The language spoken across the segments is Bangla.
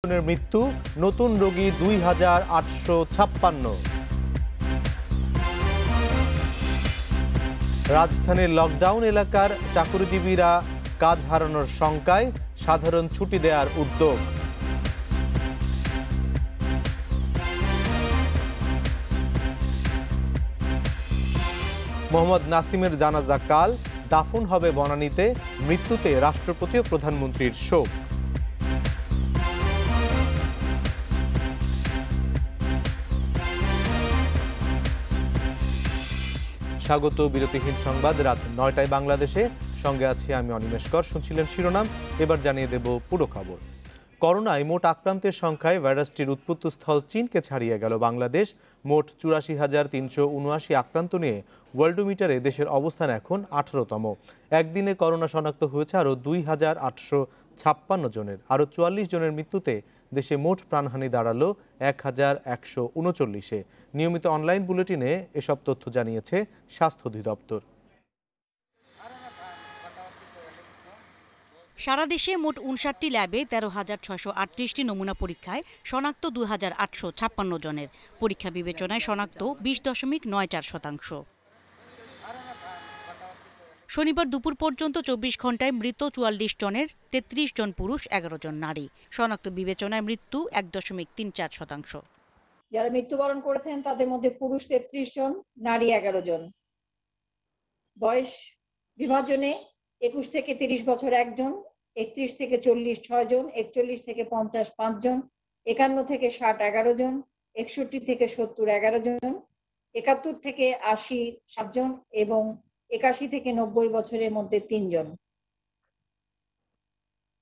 জনের মৃত্যু, নতুন রোগী ২,৮৫৬। রাজধানীর লকডাউন এলাকার চাকরিজীবীরা কাজ হারানোর শঙ্কায় সাধারণ ছুটি দেওয়ার উদ্যোগ। মোহাম্মদ নাসিমের জানাজা কাল, দাফন হবে বনানীতে। মৃত্যুতে রাষ্ট্রপতি ও প্রধানমন্ত্রীর শোক। স্বাগত বিরতিহীন সংবাদ রাত ৯টায় বাংলাদেশে। সঙ্গে আছি আমি অনিমেষ কর। শুনছিলেন শিরোনাম, এবার জানিয়ে দেব পুরো খবর। করোনায় মোট আক্রান্তের সংখ্যায় ভাইরাসটির উৎপত্তিস্থল চীনকে ছাড়িয়ে গেল বাংলাদেশ। মোট ৮৪,৩৭৯ আক্রান্ত নিয়ে ওয়ার্ল্ডোমিটারে দেশের অবস্থান এখন ১৮তম। একদিনে করোনা শনাক্ত হয়েছে আরও ২,৮৫৬ জনের। আরও ৪৪ জনের মৃত্যুতে দেশে মোট প্রাণহানি দাঁড়ালো ১,১৩৯-এ। নিয়মিত অনলাইন বুলেটিনে এসব তথ্য জানিয়েছে স্বাস্থ্য অধিদপ্তর। সারা দেশে মোট ৫৯টি ল্যাবে ১৩,৬৩৮টি নমুনা পরীক্ষায় শনাক্ত ২,৮৫৬ জনের। পরীক্ষা বিবেচনায় শনাক্ত ২০.৯৪%। শনিবার দুপুর পর্যন্ত ২৪ ঘন্টায় মৃত ৪৪ জনের ৩৩ জন পুরুষ, ১১ জন নারী। শনাক্ত বিবেচনায় মৃত্যু ১.৩৪%। যারা মৃত্যুবরণ করেছেন তাদের মধ্যে পুরুষ ৩৩ জন, নারী ১১ জন। বয়স বিভাজনে ২১ থেকে ৩০ বছর ১ জন, ৩১ থেকে ৪০ ৬ জন, ৪১ থেকে ৫০ ৫ জন, ৫১ থেকে ৬০ ১১ জন, ৬১ থেকে ৭০ ১১ জন, ৭১ থেকে ৮০ ৭ জন এবং ৮১ থেকে ৯০ বছরের মধ্যে ৩ জন।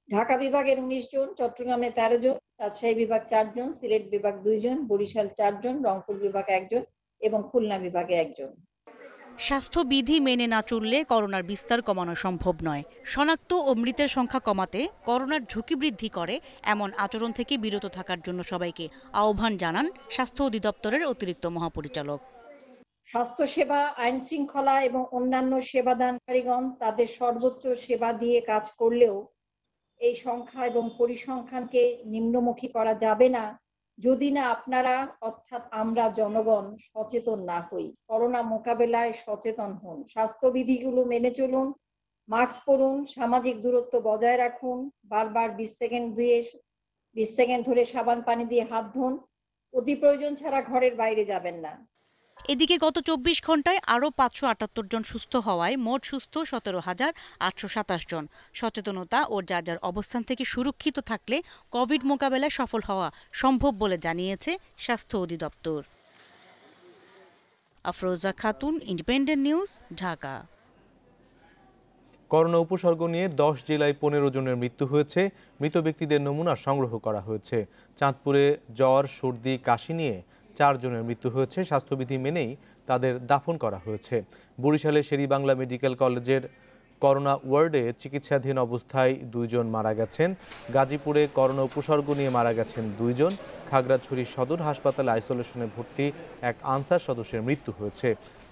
ঢাকা বিভাগের ১৯ জন, চট্টগ্রামে ১৩ জন, রাজশাহী বিভাগ ৪ জন, সিলেট বিভাগ ২ জন, বরিশাল ৪ জন, রংপুর বিভাগ ১ জন এবং খুলনা বিভাগে ১ জন। স্বাস্থ্যবিধি মেনে না চললে করোনার বিস্তার কমানো সম্ভব নয়। শনাক্ত ও মৃতের সংখ্যা কমাতে করোনার ঝুঁকি বৃদ্ধি করে এমন আচরণ থেকে বিরত থাকার জন্য সবাইকে আহ্বান জানান স্বাস্থ্য অধিদপ্তরের অতিরিক্ত মহাপরিচালক। স্বাস্থ্যসেবা, আইন শৃঙ্খলা এবং অন্যান্য সেবাদানকারীগণ তাদের সর্বোচ্চ সেবা দিয়ে কাজ করলেও এই সংখ্যা এবং পরিসংখ্যানকে নিম্নমুখী করা যাবে না যদি না আপনারা অর্থাৎ আমরা জনগণ সচেতন না হই। করোনা মোকাবেলায় সচেতন হন, স্বাস্থ্যবিধিগুলো মেনে চলুন, মাস্ক পরুন, সামাজিক দূরত্ব বজায় রাখুন, বারবার ২০ সেকেন্ড ধরে সাবান পানি দিয়ে হাত ধুন, অতি প্রয়োজন ছাড়া ঘরের বাইরে যাবেন না। এদিকে গত ২৪ ঘন্টায় আরও ৫৭৮ জন সুস্থ হওয়ায় মোট সুস্থ ১৭,৮২৭ জন। সচেতনতা ও যার যার অবস্থান থেকে সুরক্ষিত থাকলে কোভিড মোকাবেলায় সফল হওয়া সম্ভব বলে জানিয়েছে স্বাস্থ্য অধিদপ্তর। Afroza Khatun, independent news, Dhaka. Corona উপসর্গ নিয়ে ১০ জেলায় ১৫ জনের মৃত্যু হয়েছে। মৃত ব্যক্তিদের নমুনা সংগ্রহ করা হয়েছে। চাঁদপুরে জ্বর, সর্দি, কাশি নিয়ে ৪ জনের মৃত্যু হয়েছে। স্বাস্থ্যবিধি মেনেই তাদের দাফন করা হয়েছে। বরিশালের শেরেবাংলা মেডিকেল কলেজের করোনা ওয়ার্ডে চিকিৎসাধীন অবস্থায় ২ জন মারা গেছেন। গাজীপুরে করোনা উপসর্গ নিয়ে মারা গেছেন ২ জন। খাগড়াছড়ি সদর হাসপাতালে আইসোলেশনে ভর্তি এক আনসার সদস্যের মৃত্যু হয়েছে।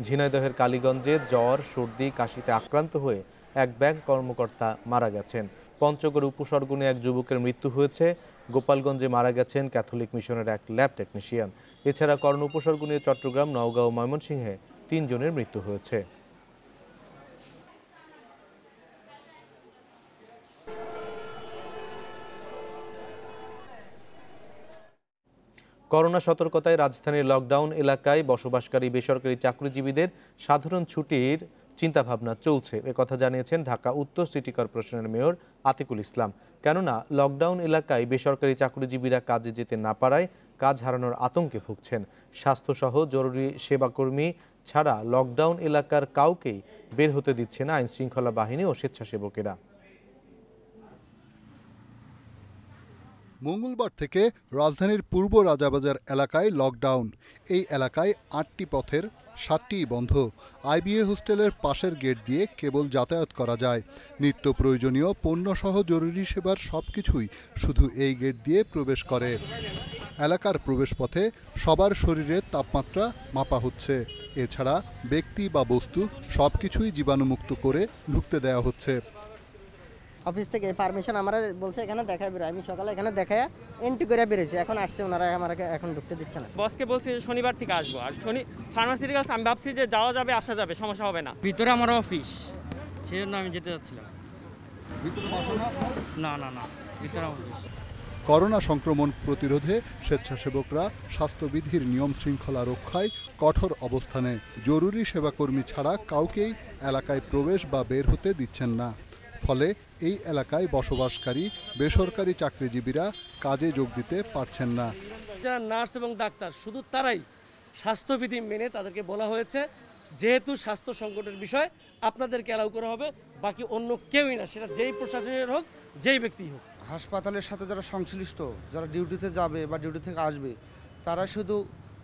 ঝিনাইদহের কালীগঞ্জে জ্বর, সর্দি, কাশিতে আক্রান্ত হয়ে এক ব্যাংক কর্মকর্তা মারা গেছেন। পঞ্চগড়ে উপসর্গ নিয়ে এক যুবকের মৃত্যু হয়েছে। গোপালগঞ্জে মারা গেছেন ক্যাথলিক মিশনের এক ল্যাব টেকনিশিয়ান। এছাড়া করোনা উপসর্গ নিয়ে চট্টগ্রাম, নওগাঁ ও ময়মনসিংহে ৩ জনের মৃত্যু হয়েছে। করোনা সতর্কতায় রাজধানীর লকডাউন এলাকায় বসবাসকারী বেসরকারি চাকরিজীবীদের সাধারণ ছুটির চিন্তাভাবনা চলছে, একথা জানিয়েছেন ঢাকা উত্তর সিটি কর্পোরেশনের মেয়র আতিকুল ইসলাম। কেননা লকডাউন এলাকায় বেসরকারি চাকরিজীবীরা কাজে যেতে না পারায় কাজ হারানোর আতঙ্কে ভুগছেন। স্বাস্থ্যসহ জরুরি সেবাকর্মী ছাড়া লকডাউন এলাকার কাউকেই বের হতে দিচ্ছে না আইন শৃঙ্খলা বাহিনী ও স্বেচ্ছাসেবকেরা। মঙ্গলবার থেকে রাজধানীর পূর্ব রাজাবাজার এলাকায় লকডাউন। এই এলাকায় ৮টি পথের ৭টিই বন্ধ। আইবিএ হোস্টেলের পাশের গেট দিয়ে কেবল যাতায়াত করা যায়। নিত্য প্রয়োজনীয় পণ্যসহ জরুরি সেবার সবকিছুই শুধু এই গেট দিয়ে প্রবেশ করে। এলাকার প্রবেশপথে সবার শরীরের তাপমাত্রা মাপা হচ্ছে। এছাড়া ব্যক্তি বা বস্তু সবকিছুই জীবাণুমুক্ত করে ঢুকতে দেওয়া হচ্ছে। অফিস থেকে পারমিশন আমরা বলছে এখানে দেখায় বেরোয়, আমি সকালে এখানে দেখায় এন্ট্রি করে বেরিয়েছি, এখন আসছে ওনারা আমাকে এখন ঢুকতে দিচ্ছে না। বসকে বলছি যে শনিবার থেকে আসবো, আর ফার্মাসিউটিক্যালস আমি ভাবছি যে যাওয়া যাবে আসা যাবে, সমস্যা হবে না। ভিতরে আমার অফিস, সেই জন্য আমি যেতে যাচ্ছিলাম। না না না, ভিতরে অফিস। করোনা সংক্রমণ প্রতিরোধে স্বেচ্ছাসেবকরা স্বাস্থ্যবিধির নিয়ম শৃঙ্খলা রক্ষায় কঠোর অবস্থানে। জরুরি সেবাকর্মী ছাড়া কাউকেই এলাকায় প্রবেশ বা বের হতে দিচ্ছেন না। ফলে এই এলাকায় বসবাসকারী বেসরকারি চাকরিজীবীরা কাজে যোগ দিতে পারছেন না। যারা নার্স এবং ডাক্তার শুধু তারাই স্বাস্থ্যবিধি মেনে তাদেরকে বলা হয়েছে যেহেতু স্বাস্থ্য সংকটের বিষয় আপনাদেরকে অ্যালাউ করা হবে, বাকি অন্য কেউই না, সেটা যেই প্রশাসনের হোক যেই ব্যক্তি হোক। হাসপাতালের সাথে যারা সংশ্লিষ্ট, যারা ডিউটিতে যাবে বা ডিউটি থেকে আসবে, তারা শুধু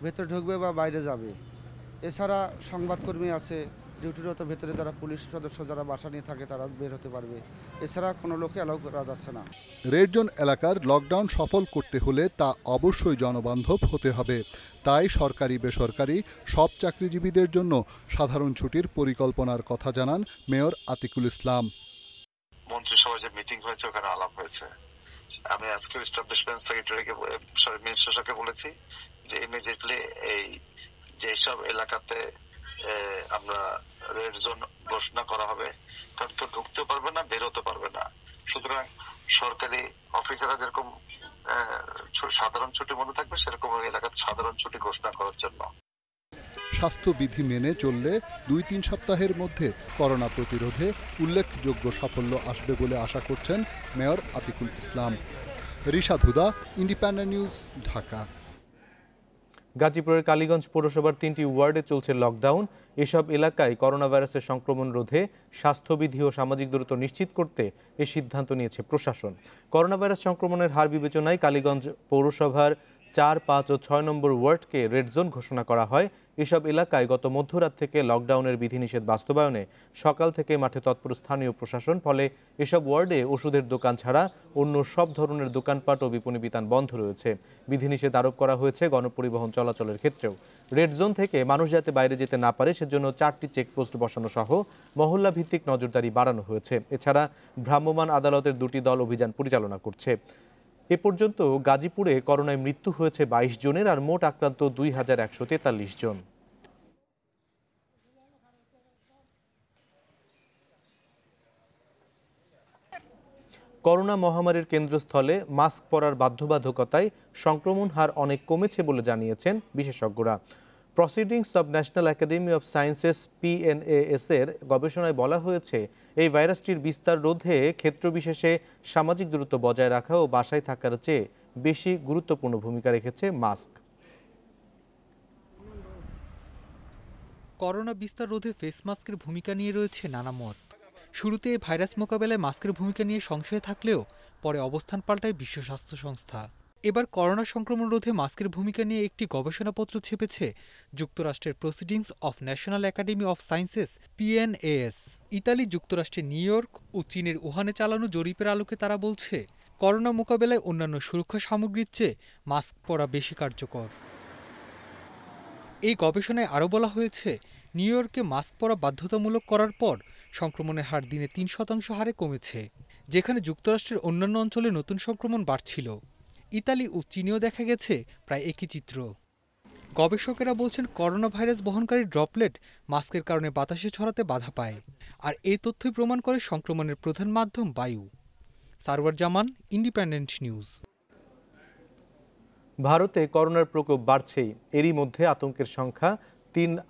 ভেতরে ঢুকবে বা বাইরে যাবে। এছাড়া সংবাদকর্মী আছে, ডিউটিরত ভেতরে যারা পুলিশ সদস্য যারা বাসা নিয়ে থাকে তারা বের হতে পারবে। এছাড়া কোনো লোককে অ্যালাউ করা যাচ্ছে না। রেড জোন এলাকার লকডাউন সফল করতে হলে তা অবশ্যই জনবান্ধব হতে হবে। তাই সরকারি বেসরকারি সব চাকরিজীবীদের জন্য সাধারণ ছুটির পরিকল্পনার কথা জানান মেয়র আতিকুল ইসলাম। মন্ত্রিসভার যে মিটিং হয়েছে ওখানে আলাপ হয়েছে। আমি আজকে এস্টাবলিশমেন্ট সেক্রেটারিকে মিনিস্টারকে বলেছি যে ইমিডিয়েটলি এই যেসব এলাকাতে আমরা রেড জোন ঘোষণা করা হবে, কারণ কেউ ঢুকতেও পারবে না, বেরোতে পারবে না। সুতরাং সরকারি অফিসাররা যেরকম সাধারণ ছুটির মধ্যে থাকবে, সেরকম ওই এলাকার সাধারণ ছুটি ঘোষণা করার জন্য। স্বাস্থ্যবিধি মেনে চললে 2-3 সপ্তাহের মধ্যে করোনা প্রতিরোধে উল্লেখযোগ্য সাফল্য আসবে বলে আশা করছেন মেয়র আতিকুল ইসলাম। রিশাদ হুদা, ইন্ডিপেন্ডেন্ট নিউজ, ঢাকা। গাজীপুরের কালীগঞ্জ পৌরসভার 3টি ওয়ার্ডে চলছে লকডাউন। এসব এলাকায় করোনা ভাইরাসের সংক্রমণ রোধে স্বাস্থ্যবিধি ও সামাজিক দূরত্ব নিশ্চিত করতে এ সিদ্ধান্ত নিয়েছে প্রশাসন। করোনা ভাইরাস সংক্রমণের হার বিবেচনায় কালীগঞ্জ পৌরসভার 4, 5 ও 6 নম্বর ওয়ার্ডকে রেড জোন ঘোষণা করা হয়। এসব এলাকায় গত মধ্যরাত থেকে লকডাউনের বিধিনিষেধ বাস্তবায়নে সকাল থেকে মাঠে তৎপর স্থানীয় প্রশাসন। ফলে এসব ওয়ার্ডে ওষুধের দোকান ছাড়া অন্য সব ধরনের দোকানপাট ও বিপণী বিতান বন্ধ রয়েছে। বিধিনিষেধ আরোপ করা হয়েছে গণপরিবহন চলাচলের ক্ষেত্রেও। রেড জোন থেকে মানুষ যাতে বাইরে যেতে না পারে সেজন্য 4টি চেকপোস্ট বসানো সহ মহল্লা ভিত্তিক নজরদারি বাড়ানো হয়েছে। এছাড়া ভ্রাম্যমাণ আদালতের 2টি দল অভিযান পরিচালনা করছে। এ পর্যন্ত গাজীপুরে করোনায় মৃত্যু হয়েছে 22 জনের, আর মোট আক্রান্ত 2143 জন। করোনা মহামারীর কেন্দ্রস্থলে মাস্ক পরার বাধ্যবাধকতায় সংক্রমণ হার অনেক কমেছে বলে জানিয়েছেন বিশেষজ্ঞরা। Proceedings of national academy of sciences PNAS এর গবেষণায় বলা হয়েছে এই ভাইরাসটির বিস্তার রোধে ক্ষেত্রবিশেষে সামাজিক দূরত্ব বজায় রাখা ও বাসায় থাকার চেয়ে বেশি গুরুত্বপূর্ণ ভূমিকা রেখেছে মাস্ক। করোনা বিস্তার রোধে ফেস মাস্কের ভূমিকা নিয়ে রয়েছে নানা মত। শুরুতে এই ভাইরাস মোকাবেলায় মাস্কের ভূমিকা নিয়ে সংশয় থাকলেও পরে অবস্থান পাল্টায় বিশ্ব স্বাস্থ্য সংস্থা। এবার করোনা সংক্রমণ রোধে মাস্কের ভূমিকা নিয়ে একটি গবেষণাপত্র ছেপেছে যুক্তরাষ্ট্রের proceedings of national academy of sciences PNAS। Italy, যুক্তরাষ্ট্রের নিউ ইয়র্ক ও চীনের উহানে চালানো জরিপের আলোকে তারা বলছে করোনা মোকাবেলায় অন্যান্য সুরক্ষা সামগ্রীর চেয়ে মাস্ক পরা বেশি কার্যকর। এই গবেষণায় আরও বলা হয়েছে নিউ ইয়র্কে মাস্ক পরা বাধ্যতামূলক করার পর সংক্রমণের হার দিনে 3% হারে কমেছে, যেখানে যুক্তরাষ্ট্রের অন্যান্য অঞ্চলে নতুন সংক্রমণ বাড়ছিল। ইতালি ও চীনেও দেখা গেছে প্রায় একই চিত্র। গবেষকেরা বলছেন করোনা ভাইরাস বহনকারী ড্রপলেট মাস্কের কারণে বাতাসে ছড়াতে বাধা পায়, আর এই তথ্যই প্রমাণ করে সংক্রমণের প্রধান মাধ্যম বায়ু। সারওয়ার জামান, ইন্ডিপেন্ডেন্ট নিউজ। ভারতে করোনার প্রকোপ বাড়ছেই। এরই মধ্যে আতঙ্কের সংখ্যা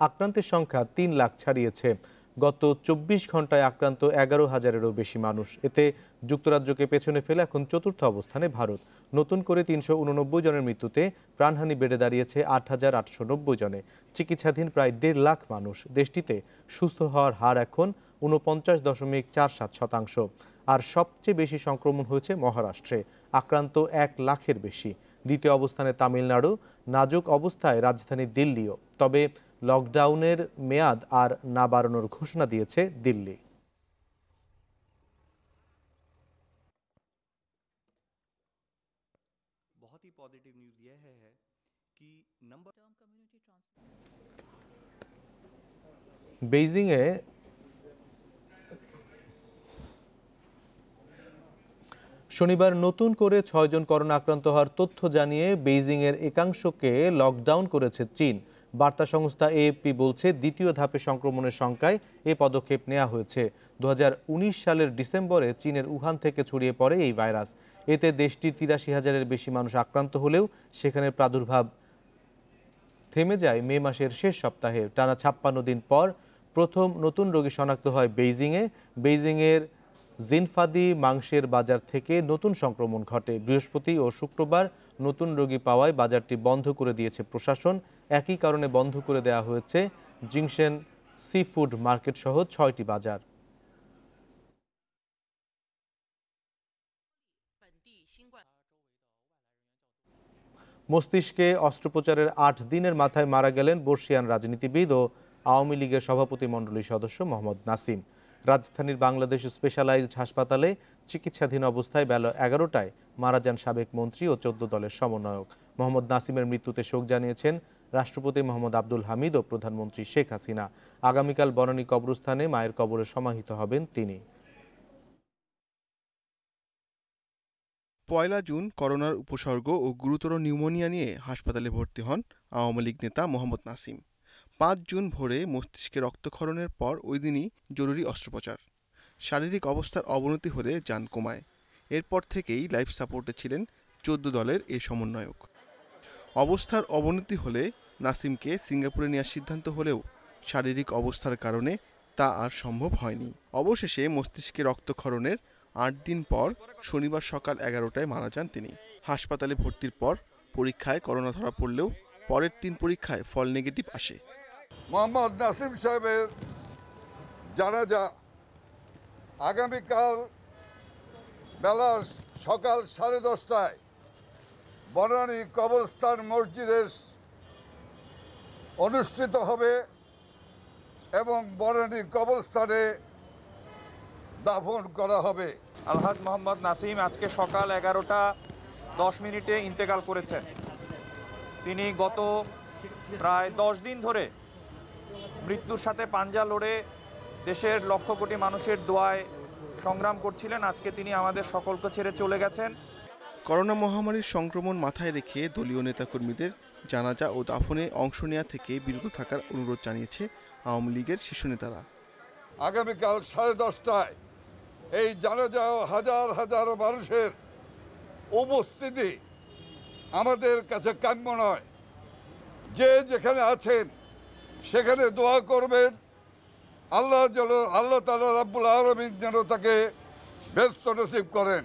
আক্রান্তের সংখ্যা 3 লাখ ছাড়িয়েছে। গত 24 ঘন্টায় আক্রান্ত 11,000-এরও বেশি মানুষ। এতে যুক্তরাজ্যকে পেছনে ফেলে এখন চতুর্থ অবস্থানে ভারত। নতুন করে 389 জনের মৃত্যুতে প্রাণহানি বেড়ে দাঁড়িয়েছে 8,890 জনে। চিকিৎসাধীন প্রায় 1.5 লাখ মানুষ। দেশটিতে সুস্থ হওয়ার হার এখন 49.47%। আর সবচেয়ে বেশি সংক্রমণ হয়েছে মহারাষ্ট্রে, আক্রান্ত 1 লাখের বেশি। দ্বিতীয় অবস্থানে তামিলনাড়ু, নাজুক অবস্থায় রাজধানী দিল্লিও। তবে লকডাউনের মেয়াদ আর না বাড়ানোর ঘোষণা দিয়েছে দিল্লি। বেইজিংয়ে শনিবার নতুন করে 6 জন করোনা আক্রান্ত হওয়ার তথ্য জানিয়ে বেইজিংয়ের একাংশকে লকডাউন করেছে চীন। বার্তা সংস্থা এএফপি বলছে, দ্বিতীয় ধাপে সংক্রমণের সংখ্যায় এ পদক্ষেপ নেওয়া হয়েছে। 2019 সালের ডিসেম্বরে চীনের উহান থেকে ছড়িয়ে পড়ে এই ভাইরাস। এতে দেশটির 83,000-এর বেশি মানুষ আক্রান্ত হলেও সেখানে প্রাদুর্ভাব থেমে যায় মে মাসের শেষ সপ্তাহে। টানা 56 দিন পর প্রথম নতুন রোগী শনাক্ত হয় বেইজিংয়ে। বেইজিংয়ের জিনফাদি মাংসের বাজার থেকে নতুন সংক্রমণ ঘটে। বৃহস্পতি ও শুক্রবার নতুন রোগী পাওয়ায় বাজারটি বন্ধ করে দিয়েছে প্রশাসন। একই কারণে বন্ধ করে দেওয়া হয়েছে জিংশেন সি ফুড মার্কেট সহ 6টি বাজার। মস্তিষ্কে অস্ত্রোপচারের 8 দিনের মাথায় মারা গেলেন বর্ষিয়ান রাজনীতিবিদ ও আওয়ামী লীগের সভাপতিমণ্ডলীর সদস্য মোহাম্মদ নাসিম। রাজধানীর বাংলাদেশ স্পেশালাইজড হাসপাতালে চিকিৎসাধীন অবস্থায় বেলা 11টায় মারা যান সাবেক মন্ত্রী ও 14 দলের সমন্বয়ক। মোহাম্মদ নাসিমের মৃত্যুতে শোক জানিয়েছেন রাষ্ট্রপতি মোহাম্মদ আব্দুল হামিদ ও প্রধানমন্ত্রী শেখ হাসিনা। আগামীকাল বনানী কবরস্থানে মায়ের কবরে সমাহিত হবেন তিনি। 1 জুন করোনার উপসর্গ ও গুরুতর নিউমোনিয়া নিয়ে হাসপাতালে ভর্তি হন আওয়ামী লীগ নেতা মোহাম্মদ নাসিম। 5 জুন ভোরে মস্তিষ্কে রক্তক্ষরণের পর ওই দিনই জরুরি অস্ত্রোপচার। শারীরিক অবস্থার অবনতি হলে যান কোমায়। এরপর থেকেই লাইফ সাপোর্টে ছিলেন 14 দলের এই সমন্বয়ক। অবস্থার অবনতি হলে নাসিমকে সিঙ্গাপুরে নেওয়ার সিদ্ধান্ত হলেও শারীরিক অবস্থার কারণে তা আর সম্ভব হয়নি। অবশেষে মস্তিষ্কে রক্তক্ষরণের 8 দিন পর শনিবার সকাল 11টায় মারা যান তিনি। হাসপাতালে ভর্তির পর পরীক্ষায় করোনা ধরা পড়লেও পরের 3 পরীক্ষায় ফল নেগেটিভ আসে। মোহাম্মদ নাসিম সাহেবের জানাজা আগামীকাল বেলা সকাল 10:30টায় বনানী কবরস্থান মসজিদে অনুষ্ঠিত হবে এবং বনানী কবরস্থানে দাফন করা হবে। আলহাজ মোহাম্মদ নাসিম আজকে সকাল 11:10 ইন্তেকাল করেছেন। তিনি গত প্রায় 10 দিন ধরে মৃত্যুর সাথে পাঞ্জা লড়ে দেশের লক্ষ কোটি মানুষের দোয়ায় সংগ্রাম করছিলেন। আজকে তিনি আমাদের সকলকে ছেড়ে চলে গেছেন। করোনা মহামারীর সংক্রমণ মাথায় রেখে দলীয় নেতাকর্মীদের জানাজা ও দাফনে অংশ নেওয়া থেকে বিরত থাকার অনুরোধ জানিয়েছে আওয়ামী লীগের শীর্ষ নেতারা। আগামীকাল 10:30টায় এই জানাজা হাজার হাজার মানুষের উপস্থিতি আমাদের কাছে কাম্য নয়। যে যেখানে আছেন সেখানে দোয়া করবেন, আল্লাহ তাআলা রাব্বুল আলামিন যেন তাকে ব্যস্ত নসিব করেন।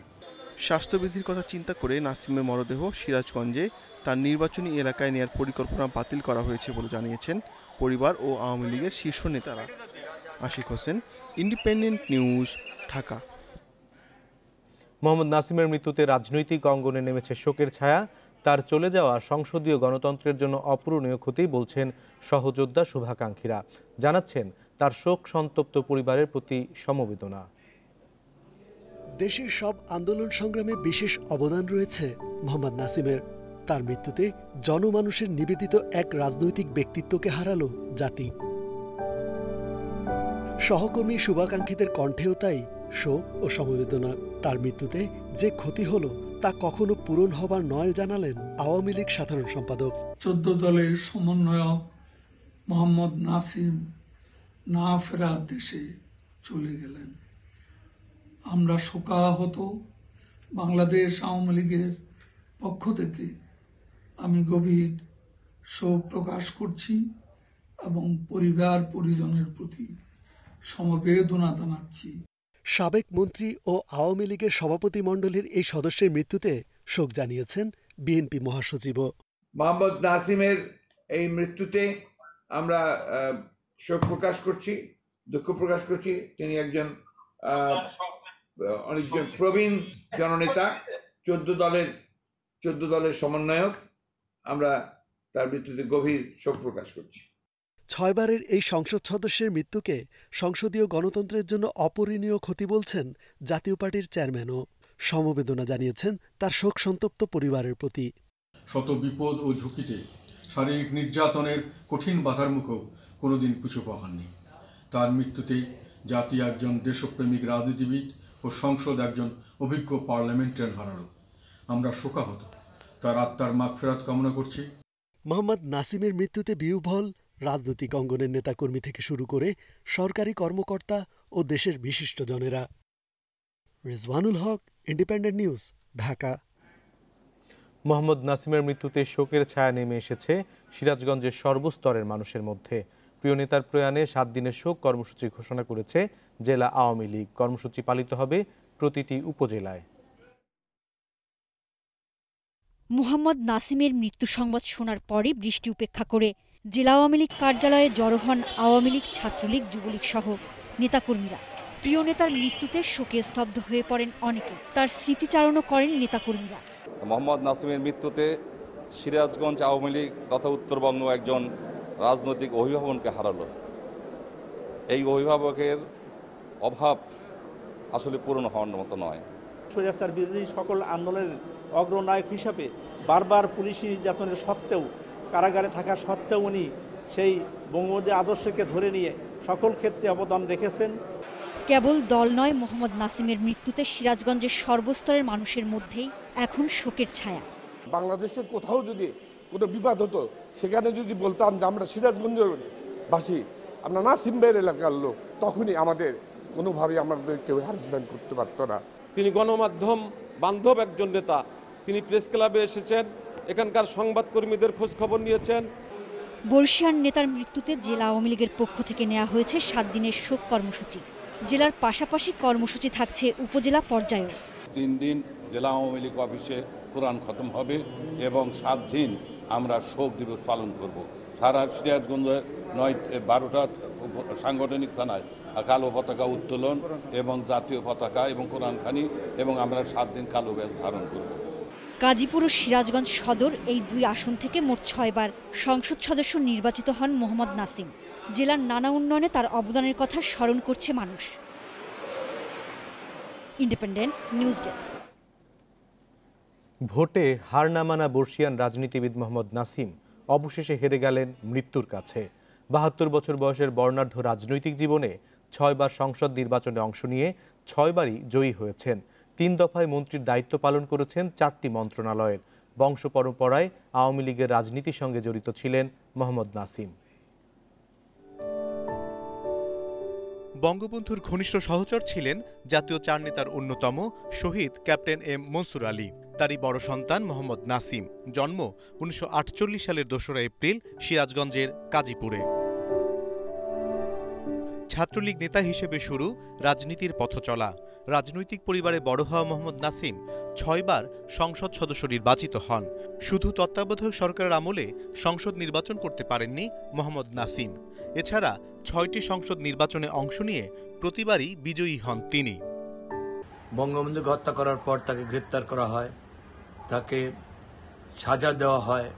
স্বাস্থ্যবিধির কথা চিন্তা করে নাসিমের মরদেহ সিরাজগঞ্জে তার নির্বাচনী এলাকায় নেওয়ার পরিকল্পনা বাতিল করা হয়েছে বলে জানিয়েছেন পরিবার ও আওয়ামী লীগের শীর্ষ নেতারা। Ashik Hossain, independent news, Dhaka. মোহাম্মদ নাসিমের মৃত্যুতে রাজনৈতিক অঙ্গনে নেমেছে শোকের ছায়া। তার চলে যাওয়া সংসদীয় গণতন্ত্রের জন্য অপূরণীয় ক্ষতি বলছেন সহযোদ্ধা শুভাকাঙ্ক্ষীরা। জানাচ্ছেন তার শোক সন্তপ্ত পরিবারের প্রতি সমবেদনা। দেশের সব আন্দোলন সংগ্রামে বিশেষ অবদান রয়েছে মোহাম্মদ নাসিমের। তার মৃত্যুতে জনমানুষের নিবেদিত এক রাজনৈতিক ব্যক্তিত্বকে হারালো জাতি। সহকর্মী শুভাকাঙ্ক্ষীদের কণ্ঠেও তাই শোক ও সমবেদনা। তার মৃত্যুতে যে ক্ষতি হলো তা কখনো পূরণ হবার নয় জানালেন আওয়ামী লীগ সাধারণ সম্পাদক। 14 দলের সমন্বয়ক মোহাম্মদ নাসিম না ফেরা দেশে চলে গেলেন। আমরা শোকাহত বাংলাদেশ আওয়ামী লীগের পক্ষ থেকে আমি গভীর শোক প্রকাশ করছি এবং পরিবার পরিজনের প্রতি সমবেদনা জানাচ্ছি। সাবেক মন্ত্রী ও আওয়ামী লীগের সভাপতিমণ্ডলীর এই সদস্যের মৃত্যুতে শোক জানিয়েছেন বিএনপি মহাসচিবও। মোহাম্মদ নাসিমের এই মৃত্যুতে আমরা শোক প্রকাশ করছি, দুঃখ প্রকাশ করছি। তিনি একজন অনেকজন প্রবীণ জননেতা, 14 দলের সমন্বয়ক। আমরা তার মৃত্যুতে গভীর শোক প্রকাশ করছি। 6 বারের এই সংসদ সদস্যের মৃত্যুকে সংসদীয় গণতন্ত্রের জন্য অপূরণীয় ক্ষতি বলছেন জাতীয় পার্টির চেয়ারম্যানও। সমবেদনা জানিয়েছেন তার শোক সন্তপ্ত পরিবারের প্রতি। শত বিপদ ও ঝুঁকিতে শারীরিক নির্যাতনের কঠিন বাধার মুখেও কোনোদিন পিছু পাননি। তার মৃত্যুতে জাতি একজন দেশপ্রেমিক রাজনীতিবিদ ও সংসদ একজন অভিজ্ঞ পার্লামেন্টারিয়ান হারালো। আমরা শোকাহত, তার আত্মার মাগফিরাত কামনা করছি। মোহাম্মদ নাসিমের মৃত্যুতে বিহ্বল রাজনৈতিক অঙ্গনের নেতাকর্মী থেকে শুরু করে সরকারি কর্মকর্তা ও দেশের বিশিষ্টজনেরা। রিজওয়ানুল হক, ইন্ডিপেন্ডেন্ট নিউজ, ঢাকা। মোহাম্মদ নাসিমের মৃত্যুতে শোকের ছায়া নেমে এসেছে সিরাজগঞ্জের সর্বস্তরের মানুষের মধ্যে। প্রিয় নেতার প্রয়াণে 7 দিনের শোক কর্মসূচি ঘোষণা করেছে জেলা আওয়ামী লীগ। কর্মসূচি পালিত হবে প্রতিটি উপজেলায়। মুহাম্মদ নাসিমের মৃত্যু সংবাদ শোনার পরই বৃষ্টি উপেক্ষা করে জেলা আওয়ামী লীগ কার্যালয়ে জড়ো হন আওয়ামী লীগ, ছাত্রলীগ, যুবলীগ সহ নেতাকর্মীরা। প্রিয় নেতার মৃত্যুতে শোকে স্তব্ধ হয়ে পড়েন অনেকে, তার স্মৃতিচারণও করেন নেতাকর্মীরা। মোহাম্মদ নাসিমের মৃত্যুতে সিরাজগঞ্জ আওয়ামী লীগ তথা উত্তরবঙ্গ একজন রাজনৈতিক অভিভাবককে হারালো। এই অভিভাবকের অভাব আসলে পূরণ হওয়ার মতো নয়। স্বৈরাচার বিরোধী সকল আন্দোলনের অগ্রনায়ক হিসাবে বারবার পুলিশি নির্যাতনের সত্ত্বেও, কারাগারে থাকা সত্ত্বেও উনি সেই বঙ্গবন্ধু আদর্শকে ধরে নিয়ে সকল ক্ষেত্রে অবদান রেখেছেন। কেবল দল নয়, মোহাম্মদ নাসিমের মৃত্যুতে সিরাজগঞ্জের সর্বস্তরের মানুষের মধ্যেই এখন শোকের ছায়া। বাংলাদেশের কোথাও যদি কোনো বিবাদ হতো, সেখানে যদি বলতাম যে আমরা সিরাজগঞ্জের বাসী, আমরা নাসিম ভাইয়ের এলাকার লোক, তখনই আমাদের কোনোভাবেই আমাদের কেউ হ্যারাসমেন্ট করতে পারতো না। তিনি গণমাধ্যম বান্ধব একজন নেতা। তিনি প্রেস ক্লাবে এসেছেন, এখানকার সংবাদকর্মীদের খোঁজ খবর নিয়েছেন। বর্ষিয়ান নেতার মৃত্যুতে জেলা আওয়ামী লীগের পক্ষ থেকে নেওয়া হয়েছে 7 দিনের শোক কর্মসূচি। জেলার পাশাপাশি কর্মসূচি থাকছে উপজেলা পর্যায়েও। 3 দিন জেলা আওয়ামী লীগ অফিসে কোরআন খতম হবে এবং 7 দিন আমরা শোক দিবস পালন করব। সারা সিরাজগঞ্জের 12টা সাংগঠনিক থানায় কালো পতাকা উত্তোলন এবং জাতীয় পতাকা এবং কোরআনখানি, এবং আমরা 7 দিন কালো ব্যাজ ধারণ করব। গাজীপুর ও সিরাজগঞ্জ সদর এই 2 আসন থেকে মোট 6 বার সংসদ সদস্য নির্বাচিত হন মোহাম্মদ নাসিম। জেলার নানা উন্নয়নে তার অবদানের কথা স্মরণ করছে মানুষ। Independent news desk. ভোটে হার না মানা বর্ষিয়ান রাজনীতিবিদ মোহাম্মদ নাসিম অবশেষে হেরে গেলেন মৃত্যুর কাছে। 72 বছর বয়সের বর্ণাঢ্য রাজনৈতিক জীবনে 6 বার সংসদ নির্বাচনে অংশ নিয়ে 6 বারই জয়ী হয়েছেন। 3 দফায় মন্ত্রীর দায়িত্ব পালন করেছেন 4টি মন্ত্রণালয়ের। বংশ পরম্পরায় আওয়ামী লীগের রাজনীতির সঙ্গে জড়িত ছিলেন মোহাম্মদ নাসিম। বঙ্গবন্ধুর ঘনিষ্ঠ সহচর ছিলেন জাতীয় 4 নেতার অন্যতম শহীদ ক্যাপ্টেন এম মনসুর আলী। তারই বড় সন্তান মোহাম্মদ নাসিম। জন্ম 1948 সালের 2রা এপ্রিল সিরাজগঞ্জের কাজীপুরে। ছাত্রলীগ নেতা হিসেবে শুরু রাজনীতির পথ চলা। রাজনৈতিক পরিবারে বড় হওয়া মোহাম্মদ নাসিম 6 বার সংসদ সদস্য নির্বাচিত হন। শুধু তত্ত্বাবধায়ক সরকারের আমলে সংসদ নির্বাচন করতে পারেননি মোহাম্মদ নাসিম। এছাড়া 6টি সংসদ নির্বাচনে অংশ নিয়ে প্রতিবারই বিজয়ী হন তিনি। বঙ্গবন্ধুকে হত্যা করার পর তাকে গ্রেপ্তার করা হয়, তাকে সাজা দেওয়া হয়,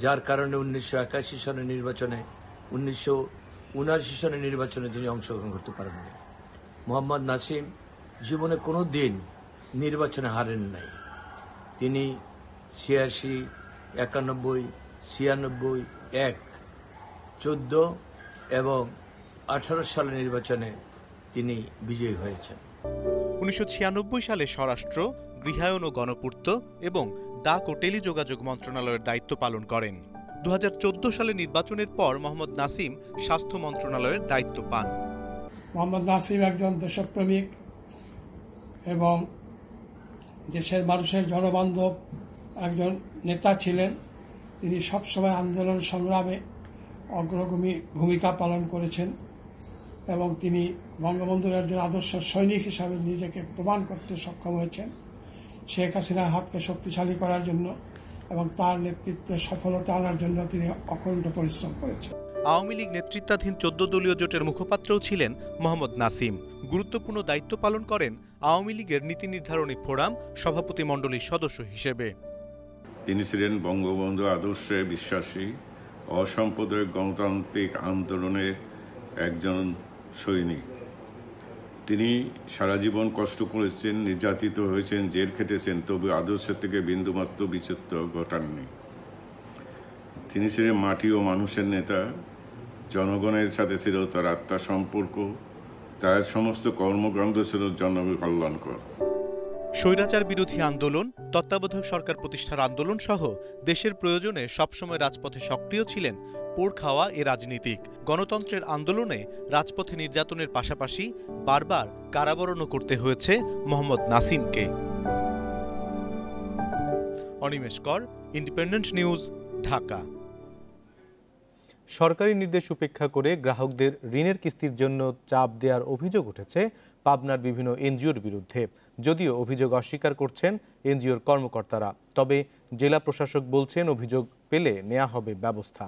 যার কারণে 1981 সনের নির্বাচনে 1979 সনের নির্বাচনে তিনি অংশগ্রহণ করতে পারেননি। মোহাম্মদ নাসিম জীবনে কোনো দিন নির্বাচনে হারেন নাই। তিনি 86, 91, 96, 1, 14 এবং 18 সালের নির্বাচনে তিনি বিজয়ী হয়েছেন। 1996 সালে স্বরাষ্ট্র, গৃহায়ন ও গণপূর্ত এবং ডাক ও টেলিযোগাযোগ মন্ত্রণালয়ের দায়িত্ব পালন করেন। 2014 সালে নির্বাচনের পর মোহাম্মদ নাসিম স্বাস্থ্য মন্ত্রণালয়ের দায়িত্ব পান। মোহাম্মদ নাসিম একজন দেশপ্রেমিক এবং দেশের মানুষের জনবান্ধব একজন নেতা ছিলেন। তিনি সবসময় আন্দোলন সংগ্রামে অগ্রগামী ভূমিকা পালন করেছেন এবং তিনি বঙ্গবন্ধুর একজন আদর্শ সৈনিক হিসাবে নিজেকে প্রমাণ করতে সক্ষম হয়েছেন। শেখ হাসিনার হাতকে শক্তিশালী করার জন্য এবং তার নেতৃত্বে সফলতা আনার জন্য তিনি অখণ্ড পরিশ্রম করেছেন। আওয়ামী লীগ নেতৃত্বাধীন 14 দলীয় জোটের মুখপাত্রও ছিলেন মোহাম্মদ নাসিম। গুরুত্বপূর্ণ দায়িত্ব পালন করেন আওয়ামী লীগের নীতি নির্ধারণী ফোরাম সভাপতি মণ্ডলীর সদস্য হিসেবে। তিনি ছিলেন বঙ্গবন্ধু আদর্শে বিশ্বাসী, অসাম্প্রদায়িক গণতান্ত্রিক আন্দোলনের একজন সৈনিক। তিনি সারা জীবন কষ্ট করেছেন, নির্যাতিত হয়েছেন, জেল খেটেছেন, তবে আদর্শ থেকে বিন্দুমাত্র বিচ্যুত ঘটাননি। তিনি ছিলেন মাটি ও মানুষের নেতা। জনগণের সাথে ছিল তার আত্মার সম্পর্ক। তার সমস্ত কর্মকাণ্ড ছিল জনকল্যাণকর। স্বৈরাচার বিরোধী আন্দোলন, তত্ত্বাবধায়ক সরকার প্রতিষ্ঠার আন্দোলন সহ দেশের প্রয়োজনে সবসময় রাজপথে সক্রিয় ছিলেন পোড় খাওয়া এ রাজনীতিক। গণতন্ত্রের আন্দোলনে রাজপথে নির্যাতনের পাশাপাশি বারবার কারাবরণও করতে হয়েছে মোহাম্মদ নাসিমকে। অনিমেষ কর, ইন্ডিপেন্ডেন্ট নিউজ, ঢাকা। সরকারি নির্দেশ উপেক্ষা করে গ্রাহকদের ঋণের কিস্তির জন্য চাপ দেওয়ার অভিযোগ উঠেছে পাবনার বিভিন্ন এনজিওর বিরুদ্ধে। যদিও অভিযোগ অস্বীকার করছেন এনজিওর কর্মকর্তারা, তবে জেলা প্রশাসক বলছেন অভিযোগ পেলে নেওয়া হবে ব্যবস্থা।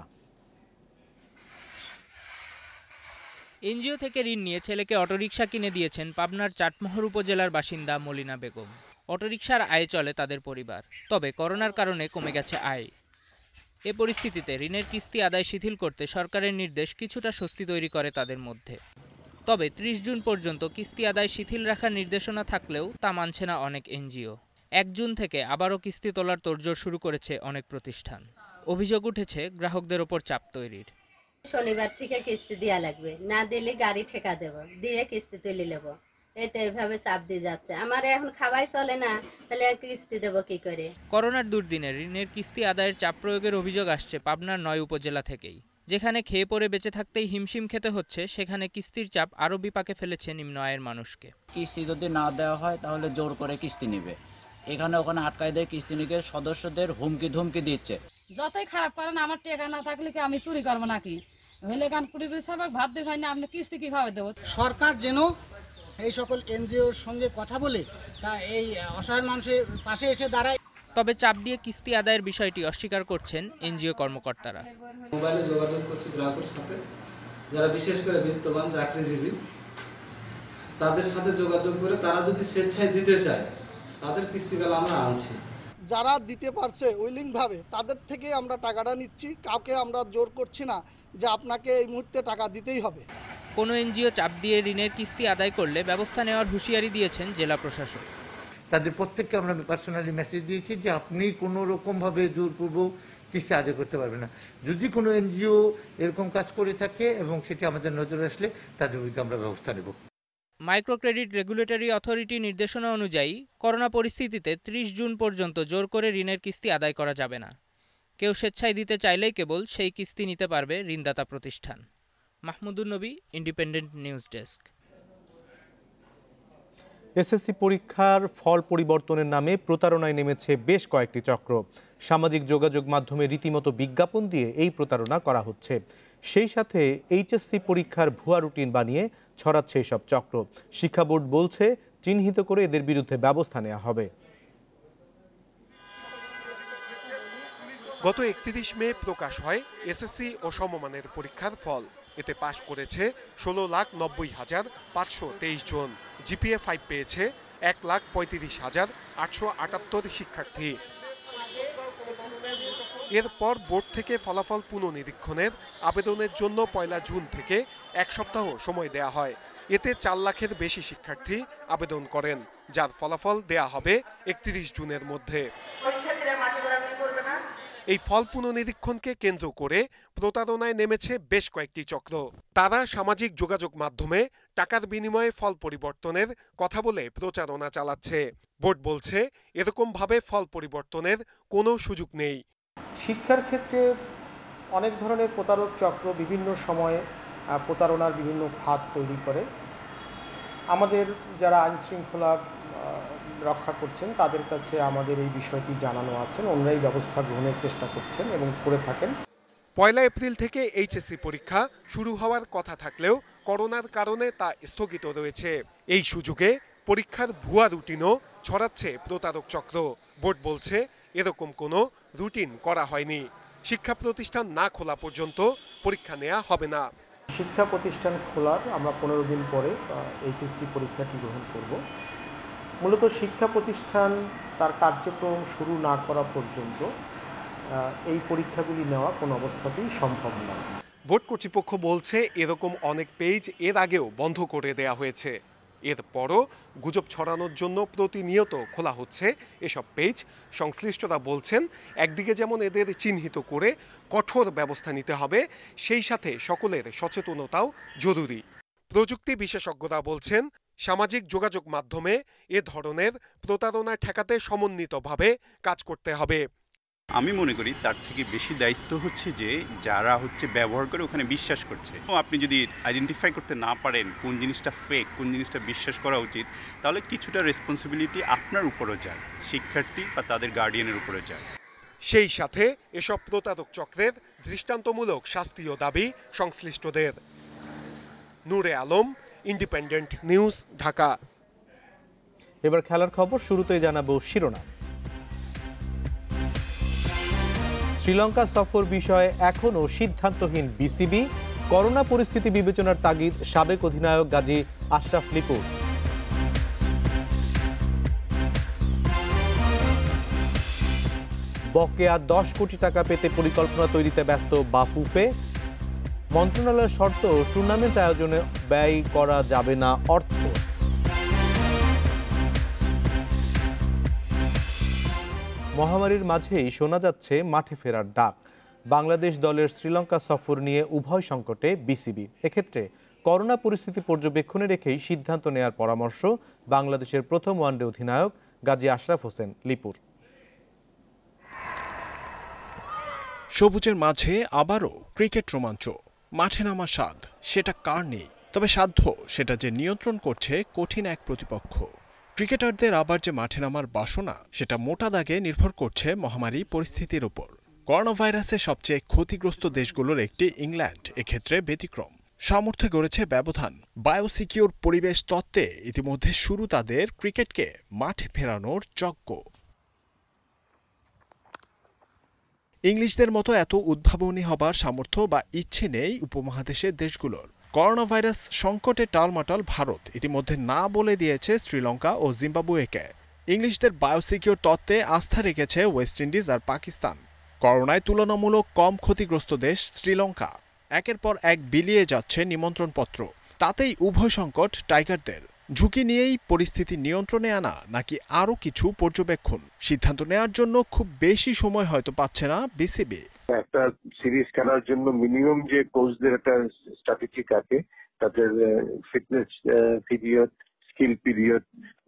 এনজিও থেকে ঋণ নিয়ে ছেলেকে অটোরিকশা কিনে দিয়েছেন পাবনার চাটমোহর উপজেলার বাসিন্দা মলিনা বেগম। অটোরিকশার আয়ে চলে তাদের পরিবার, তবে করোনার কারণে কমে গেছে আয়। এ পরিস্থিতিতে ঋণের কিস্তি আদায় শিথিল করতে সরকারের নির্দেশ কিছুটা স্বস্তি তৈরি করে তাদের মধ্যে। তবে 30 জুন পর্যন্ত কিস্তি আদায় শিথিল রাখার নির্দেশনা থাকলেও তা মানছে না অনেক এনজিও। 1 জুন থেকে আবারও কিস্তি তোলার তোড়জোড় শুরু করেছে অনেক প্রতিষ্ঠান। অভিযোগ উঠেছে গ্রাহকদের ওপর চাপ তৈরির। শনিবার থেকে কিস্তি দেওয়া লাগবে, না দিলে গাড়ি ঠেকা দেব, দিয়ে কিস্তি তুলে নেব, এতে এভাবে চাপ দিয়ে যাচ্ছে। আমার এখন খাওয়াই চলে না, তাহলে কিস্তি দেব কি করে? করোনার দুর্দিনে ঋণের কিস্তি আদায়ের চাপ প্রয়োগের অভিযোগ আসছে পাবনার 9 উপজেলা থেকেই। যেখানে খেয়ে পরে বেঁচে থাকতেই হিমশিম খেতে হচ্ছে, সেখানে কিস্তির চাপ আরও বিপাকে ফেলেছে নিম্ন আয়ের মানুষকে। কিস্তি যদি না দেওয়া হয় তাহলে জোর করে কিস্তি নেবে, এখানে ওখানে আটকায় দেয়, কিস্তি নিয়ে সদস্যদের হুমকি ধুমকি দিচ্ছে। যতই খারাপ করেন, আমার টাকা না থাকলে কি আমি চুরি করবো নাকি? হইলে গান কুড়ি কুড়ি সবাই ভাত দিয়ে হয় না, আপনি কিস্তি কিভাবে দেবো? সরকার যেন এই সকল এনজিওর সঙ্গে কথা বলে তা এই অসহায় মানুষের পাশে এসে দাঁড়ায়। তবে চাপ দিয়ে কিস্তি আদায়ের বিষয়টি অস্বীকার করছেন এনজিও কর্মকর্তারা। মোবাইলে যোগাযোগ করছি গ্রাহকের সাথে, যারা বিশেষ করে বিত্তবান চাকরিজীবী, তাদের সাথে যোগাযোগ করে তারা যদি স্বেচ্ছায় দিতে চায় তাদের কিস্তিগুলো আমরা আনছি। যারা দিতে পারছে উইলিংভাবে তাদের থেকে আমরা টাকাটা নিচ্ছি, কাউকে আমরা জোর করছি না যে আপনাকে এই মুহূর্তে টাকা দিতেই হবে। কোনো এনজিও চাপ দিয়ে ঋণের কিস্তি আদায় করলে ব্যবস্থা নেওয়ার হুঁশিয়ারি দিয়েছেন জেলা প্রশাসক। তাদের প্রত্যেককে আমরা পার্সোনালি মেসেজ দিয়েছি যে আপনি কোনো রকমভাবে জোরপূর্বক কিস্তি আদায় করতে পারবেন না। যদি কোনো এনজিও এরকম কাজ করে থাকে এবং সেটি আমাদের নজরে আসলে তাদের বিরুদ্ধে আমরা ব্যবস্থা নেব। মাইক্রো ক্রেডিট রেগুলেটরি অথরিটি নির্দেশনা অনুযায়ী করোনা পরিস্থিতিতে 30 জুন পর্যন্ত জোর করে ঋণের কিস্তি আদায় করা যাবে না। কেউ স্বেচ্ছায় দিতে চাইলেই কেবল সেই কিস্তি নিতে পারবে ঋণদাতা প্রতিষ্ঠান। মাহমুদুন নবী, ইন্ডিপেন্ডেন্ট নিউজ ডেস্ক। এসএসসি পরীক্ষার ফল পরিবর্তনের নামে প্রতারণায় নেমেছে বেশ কয়েকটি চক্র। সামাজিক যোগাযোগ মাধ্যমে রীতিমতো বিজ্ঞাপন দিয়ে এই প্রতারণা করা হচ্ছে। সেই সাথে এইচএসসি পরীক্ষার ভুয়া রুটিন বানিয়ে ছড়াচ্ছে এসব চক্র। শিক্ষা বোর্ড বলছে চিহ্নিত করে এদের বিরুদ্ধে ব্যবস্থা নেওয়া হবে। গত 31 মে প্রকাশ হয় এসএসসি ও সমমানের পরীক্ষার ফল। এতে পাশ করেছে 16,90,523 জন। জিপিএ 5 পেয়েছে 1,35,878 শিক্ষার্থী। এরপর বোর্ড থেকে ফলাফল পুনঃনিরীক্ষণের আবেদনের জন্য 1 জুন থেকে 1 সপ্তাহ সময় দেয়া হয়। এতে 4 লাখের বেশি শিক্ষার্থী আবেদন করেন, যার ফলাফল দেয়া হবে 31 জুনের মধ্যে। এই ফল পুনঃনিরীক্ষণকে কেন্দ্র করে প্রতারণায় নেমেছে বেশ কয়েকটি চক্র। তারা সামাজিক যোগাযোগ মাধ্যমে টাকার বিনিময়ে ফল পরিবর্তনের কথা বলে প্রচারণা চালাচ্ছে। বোর্ড বলছে এরকমভাবে ফল পরিবর্তনের কোনো সুযোগ নেই। শিক্ষার ক্ষেত্রে অনেক ধরনের প্রতারক চক্র বিভিন্ন সময়ে প্রতারণার বিভিন্ন ফাঁদ তৈরি করে। আমাদের যারা আইন শৃঙ্খলা রক্ষা করছেন তাদের কাছে আমাদের এই বিষয়টি জানানো আছে, ওনারাই ব্যবস্থা গ্রহণের চেষ্টা করছেন এবং করে থাকেন। 1 এপ্রিল থেকে এইচএসসি পরীক্ষা শুরু হওয়ার কথা থাকলেও করোনার কারণে তা স্থগিত রয়েছে। এই সুযোগে পরীক্ষার ভুয়া রুটিনও ছড়াচ্ছে প্রতারক চক্র। বোর্ড বলছে এরকম কোনো রুটিন করা হয়নি। শিক্ষা প্রতিষ্ঠান না খোলা পর্যন্ত পরীক্ষা নেওয়া হবে না। শিক্ষা প্রতিষ্ঠান খোলার আমরা 15 দিন পরে এইচএসসি পরীক্ষাটি গ্রহণ করব। মূলত শিক্ষা প্রতিষ্ঠান তার কার্যক্রম শুরু না করা পর্যন্ত এই পরীক্ষাগুলি নেওয়া কোনো অবস্থাতেই সম্ভব নয়। বোর্ড কর্তৃপক্ষ বলছে এরকম অনেক পেজ এর আগেও বন্ধ করে দেয়া হয়েছে। এরপরও গুজব ছড়ানোর জন্য প্রতিনিয়ত খোলা হচ্ছে এসব পেজ। সংশ্লিষ্টরা বলছেন একদিকে যেমন এদের চিহ্নিত করে কঠোর ব্যবস্থা নিতে হবে, সেই সাথে সকলের সচেতনতাও জরুরি। প্রযুক্তি বিশেষজ্ঞরা বলছেন সামাজিক যোগাযোগ মাধ্যমে এ ধরনের প্রতারণা ঠেকাতে সমন্বিতভাবে কাজ করতে হবে। আমি মনে করি তার থেকে বেশি দায়িত্ব হচ্ছে যে যারা ব্যবহার করে ওখানে বিশ্বাস করছে। আপনি যদি আইডেন্টিফাই করতে না পারেন কোন জিনিসটা ফেক, কোন জিনিসটা বিশ্বাস করা উচিত, তাহলে কিছুটা রেসপন্সিবিলিটি আপনার উপরও যায়, শিক্ষার্থী বা তাদের গার্ডিয়ানের উপরে যায়। সেই সাথে এসব প্রতারক চক্রের দৃষ্টান্তমূলক শাস্তিও দাবি সংশ্লিষ্টদের। নূরে আলম, ইন্ডিপেন্ডেন্ট নিউজ, ঢাকা। এবার খেলার খবর, শুরুতেই জানাবো শিরোনাম। শ্রীলঙ্কা সফর বিষয়ে এখনও সিদ্ধান্তহীন বিসিবি, করোনা পরিস্থিতি বিবেচনার তাগিদ সাবেক অধিনায়ক গাজী আশরাফ লিপুর। বকেয়া 10 কোটি টাকা পেতে পরিকল্পনা তৈরিতে ব্যস্ত বাফুফে। মন্ত্রণালয়ের শর্ত, টুর্নামেন্ট আয়োজনে ব্যয় করা যাবে না অর্থ। মহামারীর মাঝেই শোনা যাচ্ছে মাঠে ফেরার ডাক। বাংলাদেশ দলের শ্রীলঙ্কা সফর নিয়ে উভয় সংকটে বিসিবি। এক্ষেত্রে করোনা পরিস্থিতি পর্যবেক্ষণে রেখেই সিদ্ধান্ত নেয়ার পরামর্শ বাংলাদেশের প্রথম ওয়ানডে অধিনায়ক গাজী আশরাফ হোসেন লিপুর। সবুজের মাঝে আবারও ক্রিকেট রোমাঞ্চ, মাঠে নামার স্বাদ সেটা কার নেই, তবে সাধ্য সেটা যে নিয়ন্ত্রণ করছে কঠিন এক প্রতিপক্ষ। ক্রিকেটারদের আবার যে মাঠে নামার বাসনা সেটা মোটা দাগে নির্ভর করছে মহামারী পরিস্থিতির উপর। করোনা ভাইরাসে সবচেয়ে ক্ষতিগ্রস্ত দেশগুলোর একটি ইংল্যান্ড এক্ষেত্রে ব্যতিক্রম। সামর্থ্যে গড়েছে ব্যবধান। বায়োসিকিউর পরিবেশ তত্ত্বে ইতিমধ্যে শুরু তাদের ক্রিকেটকে মাঠে ফেরানোর যজ্ঞ। ইংলিশদের মতো এত উদ্ভাবনী হবার সামর্থ্য বা ইচ্ছে নেই উপমহাদেশের দেশগুলোর। করোনা ভাইরাস সংকটে টালমাটাল ভারত ইতিমধ্যে না বলে দিয়েছে শ্রীলঙ্কা ও জিম্বাবুয়েকে। ইংলিশদের বায়োসিকিউর তত্ত্বে আস্থা রেখেছে ওয়েস্ট ইন্ডিজ আর পাকিস্তান। করোনায় তুলনামূলক কম ক্ষতিগ্রস্ত দেশ শ্রীলঙ্কা। একের পর এক বিলিয়ে যাচ্ছে নিমন্ত্রণপত্র। তাতেই উভয় সংকট টাইগারদের। ঝুঁকি নিয়েই পরিস্থিতি নিয়ন্ত্রণে আনা নাকি আরও কিছু পর্যবেক্ষণ, সিদ্ধান্ত নেওয়ার জন্য খুব বেশি সময় হয়তো পাচ্ছে না বিসিবি। একটা সিরিজ খেলার জন্য মিনিমাম যে কোচদের একটা স্ট্র্যাটেজি থাকে, তাদের fitness period, skill period,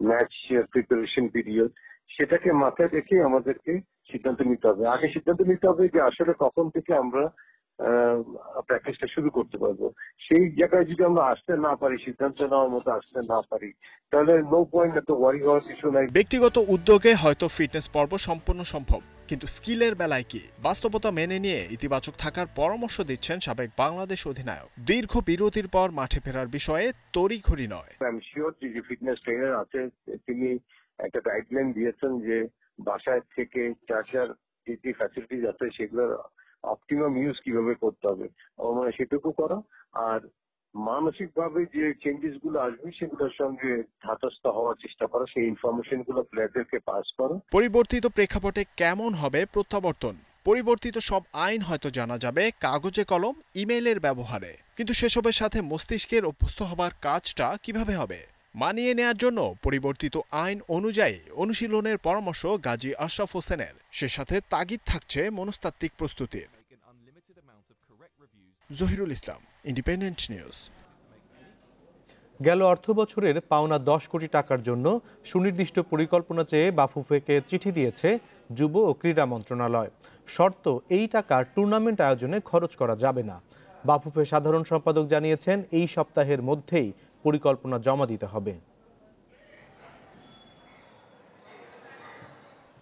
match preparation period, সেটাকে মাথায় রেখে আমাদেরকে সিদ্ধান্ত নিতে হবে। আগে সিদ্ধান্ত নিতে হবে যে আসলে কখন থেকে আমরা প্র্যাকটিসটা শুরু করতে পারবো। সেই জায়গায় যদি আমরা আসতে না পারি, সিদ্ধান্ত নেওয়ার মতো আসতে না পারি, তাহলে নো পয়েন্ট, এত ওয়ারি হওয়ার কিছু নাই। ব্যক্তিগত উদ্যোগে হয়তো ফিটনেস পর্ব সম্পূর্ণ সম্ভব, কিন্তু স্কিলের বেলায় কি? বাস্তবতা মেনে নিয়ে ইতিবাচক থাকার পরামর্শ দিচ্ছেন সাবেক বাংলাদেশ অধিনায়ক। দীর্ঘ বিরতির পর মাঠে ফেরার বিষয়ে তড়িঘড়ি নয়। আমি শিওর যে ফিটনেস ট্রেনার আছে, তিনি একটা গাইডলাইন দিয়েছেন যে বাসায় থেকে চার্জার যে ফ্যাসিলিটিস আছে সেগুলোর অপটিমাম ইউজ কিভাবে করতে হবে, মানে সেটুকু করা, আর মানসিকভাবে যে চেঞ্জেস গুলো আসবে সেগুলোর সঙ্গে ধাতস্থ হওয়ার চেষ্টা করা, সেই ইনফরমেশন গুলো প্লেয়ারদেরকে পাস করা। পরিবর্তিত প্রেক্ষাপটে কেমন হবে প্রত্যাবর্তন? পরিবর্তিত সব আইন হয়তো জানা যাবে কাগজে কলম, ইমেইলের ব্যবহারে, কিন্তু সেসবের সাথে মস্তিষ্কের অভ্যস্ত হবার কাজটা কিভাবে হবে? মানিয়ে নেয়ার জন্য পরিবর্তিত আইন অনুযায়ী অনুশীলনের পরামর্শ গাজী আশরাফ হোসেনের। সে সাথে তাগিদ থাকছে মনস্তাত্ত্বিক প্রস্তুতির। জহিরুল ইসলাম, ইন্ডিপেন্ডেন্ট নিউজ। গেল অর্থ বছরের পাওনা 10 কোটি টাকার জন্য সুনির্দিষ্ট পরিকল্পনা চেয়ে বাফুফেকে চিঠি দিয়েছে যুব ও ক্রীড়া মন্ত্রণালয়। শর্ত, এই টাকা টুর্নামেন্ট আয়োজনে খরচ করা যাবে না। বাফুফে সাধারণ সম্পাদক জানিয়েছেন এই সপ্তাহের মধ্যেই পরিকল্পনা জমা দিতে হবে।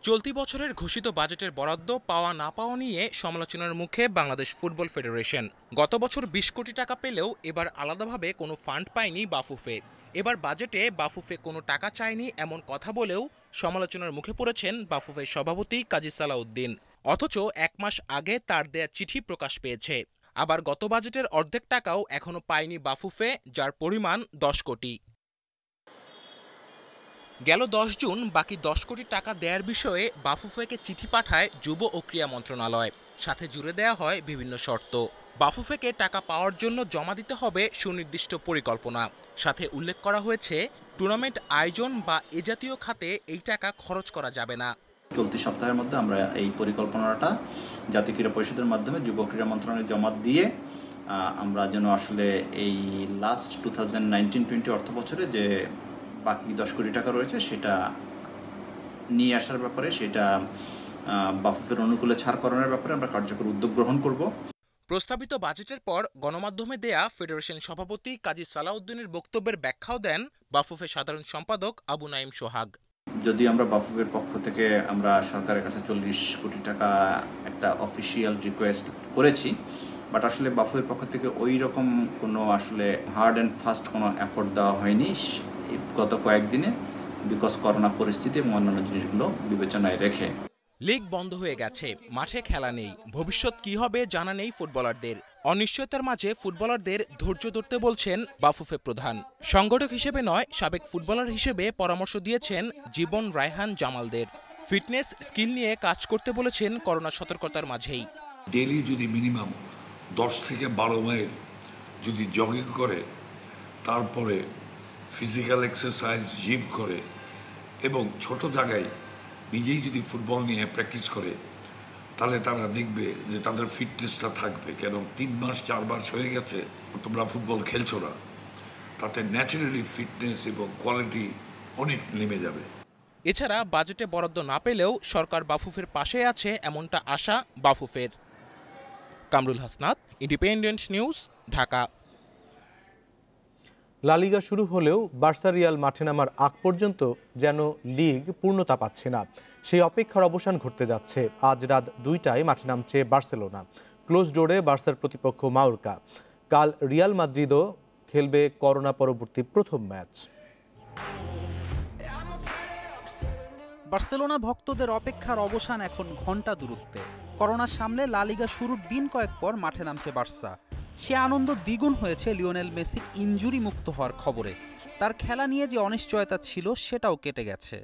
চলতি বছরের ঘোষিত বাজেটের বরাদ্দ পাওয়া না পাওয়া নিয়ে সমালোচনার মুখে বাংলাদেশ ফুটবল ফেডারেশন। গত বছর 20 কোটি টাকা পেলেও এবার আলাদাভাবে কোনো ফান্ড পায়নি বাফুফে। এবার বাজেটে বাফুফে কোনো টাকা চায়নি এমন কথা বলেও সমালোচনার মুখে পড়েছেন বাফুফের সভাপতি কাজী সালাউদ্দিন। অথচ 1 মাস আগে তার দেয়া চিঠি প্রকাশ পেয়েছে। আবার গত বাজেটের অর্ধেক টাকাও এখনো পায়নি বাফুফে, যার পরিমাণ 10 কোটি। গেল 10 জুন বাকি 10 কোটি টাকা দেওয়ার বিষয়ে বাফুফেকে চিঠি পাঠায় যুব ও ক্রীড়া মন্ত্রণালয়। সাথে জুড়ে দেওয়া হয় বিভিন্ন শর্ত। বাফুফেকে টাকা পাওয়ার জন্য জমা দিতে হবে সুনির্দিষ্ট পরিকল্পনা। সাথে উল্লেখ করা হয়েছে টুর্নামেন্ট আয়োজন বা এ জাতীয় খাতে এই টাকা খরচ করা যাবে না। চলতি সপ্তাহের মধ্যে আমরা এই পরিকল্পনাটা জাতীয় ক্রীড়া পরিষদের মাধ্যমে যুব ক্রীড়া মন্ত্রণালয়ে জমা দিয়ে আমরা যেন আসলে এই লাস্ট 2019-20 অর্থ বছরে যে বাকি 10 কোটি টাকা রয়েছে সেটা নিয়ে আসার ব্যাপারে, সেটা বাফুফের অনুকূলে ছাড়করণের ব্যাপারে আমরা কার্যকর উদ্যোগ গ্রহণ করব। প্রস্তাবিত বাজেটের পর গণমাধ্যমে দেয়া ফেডারেশন সভাপতি কাজী সালাউদ্দিনের বক্তব্যের ব্যাখ্যাও দেন বাফুফের সাধারণ সম্পাদক আবু নাঈম সোহাগ। যদি আমরা বাফুফের পক্ষ থেকে আমরা সরকারের কাছে 40 কোটি টাকা একটা অফিসিয়াল রিকোয়েস্ট করেছি, বাট আসলে বাফুফের পক্ষ থেকে ওই রকম কোনো আসলে হার্ড অ্যান্ড ফাস্ট কোনো এফোর্ট দেওয়া হয়নি গত কয়েকদিনে, বিকজ করোনা পরিস্থিতি এবং অন্যান্য জিনিসগুলো বিবেচনায় রেখে। লিগ বন্ধ হয়ে গেছে, মাঠে খেলা নেই, ভবিষ্যৎ কি হবে জানা নেই ফুটবলারদের। অনিশ্চয়তার মাঝে ফুটবলারদের ধৈর্য ধরতে বলছেন বাফুফে প্রধান। সংগঠক হিসেবে নয়, সাবেক ফুটবলার হিসেবে পরামর্শ দিয়েছেন জীবন, রায়হান, জামালদের। ফিটনেস স্কিল নিয়ে কাজ করতে বলেছেন করোনা সতর্কতার মাঝেই। ডেইলি যদি মিনিমাম 10 থেকে 12 মাইল যদি জগিং করে, তারপরে ফিজিক্যাল এক্সারসাইজ জিম করে এবং ছোট জায়গায় নিজেই যদি ফুটবল নিয়ে প্র্যাকটিস করে, তাহলে তারা দেখবে যে তাদের ফিটনেসটা থাকবে। কেন 3 মাস 4 মাস হয়ে গেছে তোমরা ফুটবল খেলছো না, তাতে ন্যাচারালি ফিটনেস এবং কোয়ালিটি অনেক নেমে যাবে। এছাড়া বাজেটে বরাদ্দ না পেলেও সরকার বাফুফের পাশে আছে এমনটা আশা বাফুফের। Kamrul Hasnat, independent news, Dhaka. La Liga শুরু হলেও বার্সা রিয়াল মাঠে নামার আগ পর্যন্ত যেন লিগ পূর্ণতা পাচ্ছে না, সেই অপেক্ষার অবসান ঘটতে যাচ্ছে। আজ রাত 2টায় মাঠে নামছে বার্সেলোনা। ক্লোজ ডোরে বার্সার প্রতিপক্ষ মায়োর্কা। কাল রিয়াল মাদ্রিদও খেলবে করোনা পরবর্তী প্রথম ম্যাচ। বার্সেলোনা ভক্তদের অপেক্ষার অবসান এখন ঘণ্টা দূরত্বে। করোনার সামনে লা লিগা শুরুর দিন কয়েক পর মাঠে নামছে বার্সা। সে আনন্দ দ্বিগুণ হয়েছে লিওনেল মেসি ইনজুরি মুক্ত হওয়ার খবরে। তার খেলা নিয়ে যে অনিশ্চয়তা ছিল সেটাও কেটে গেছে।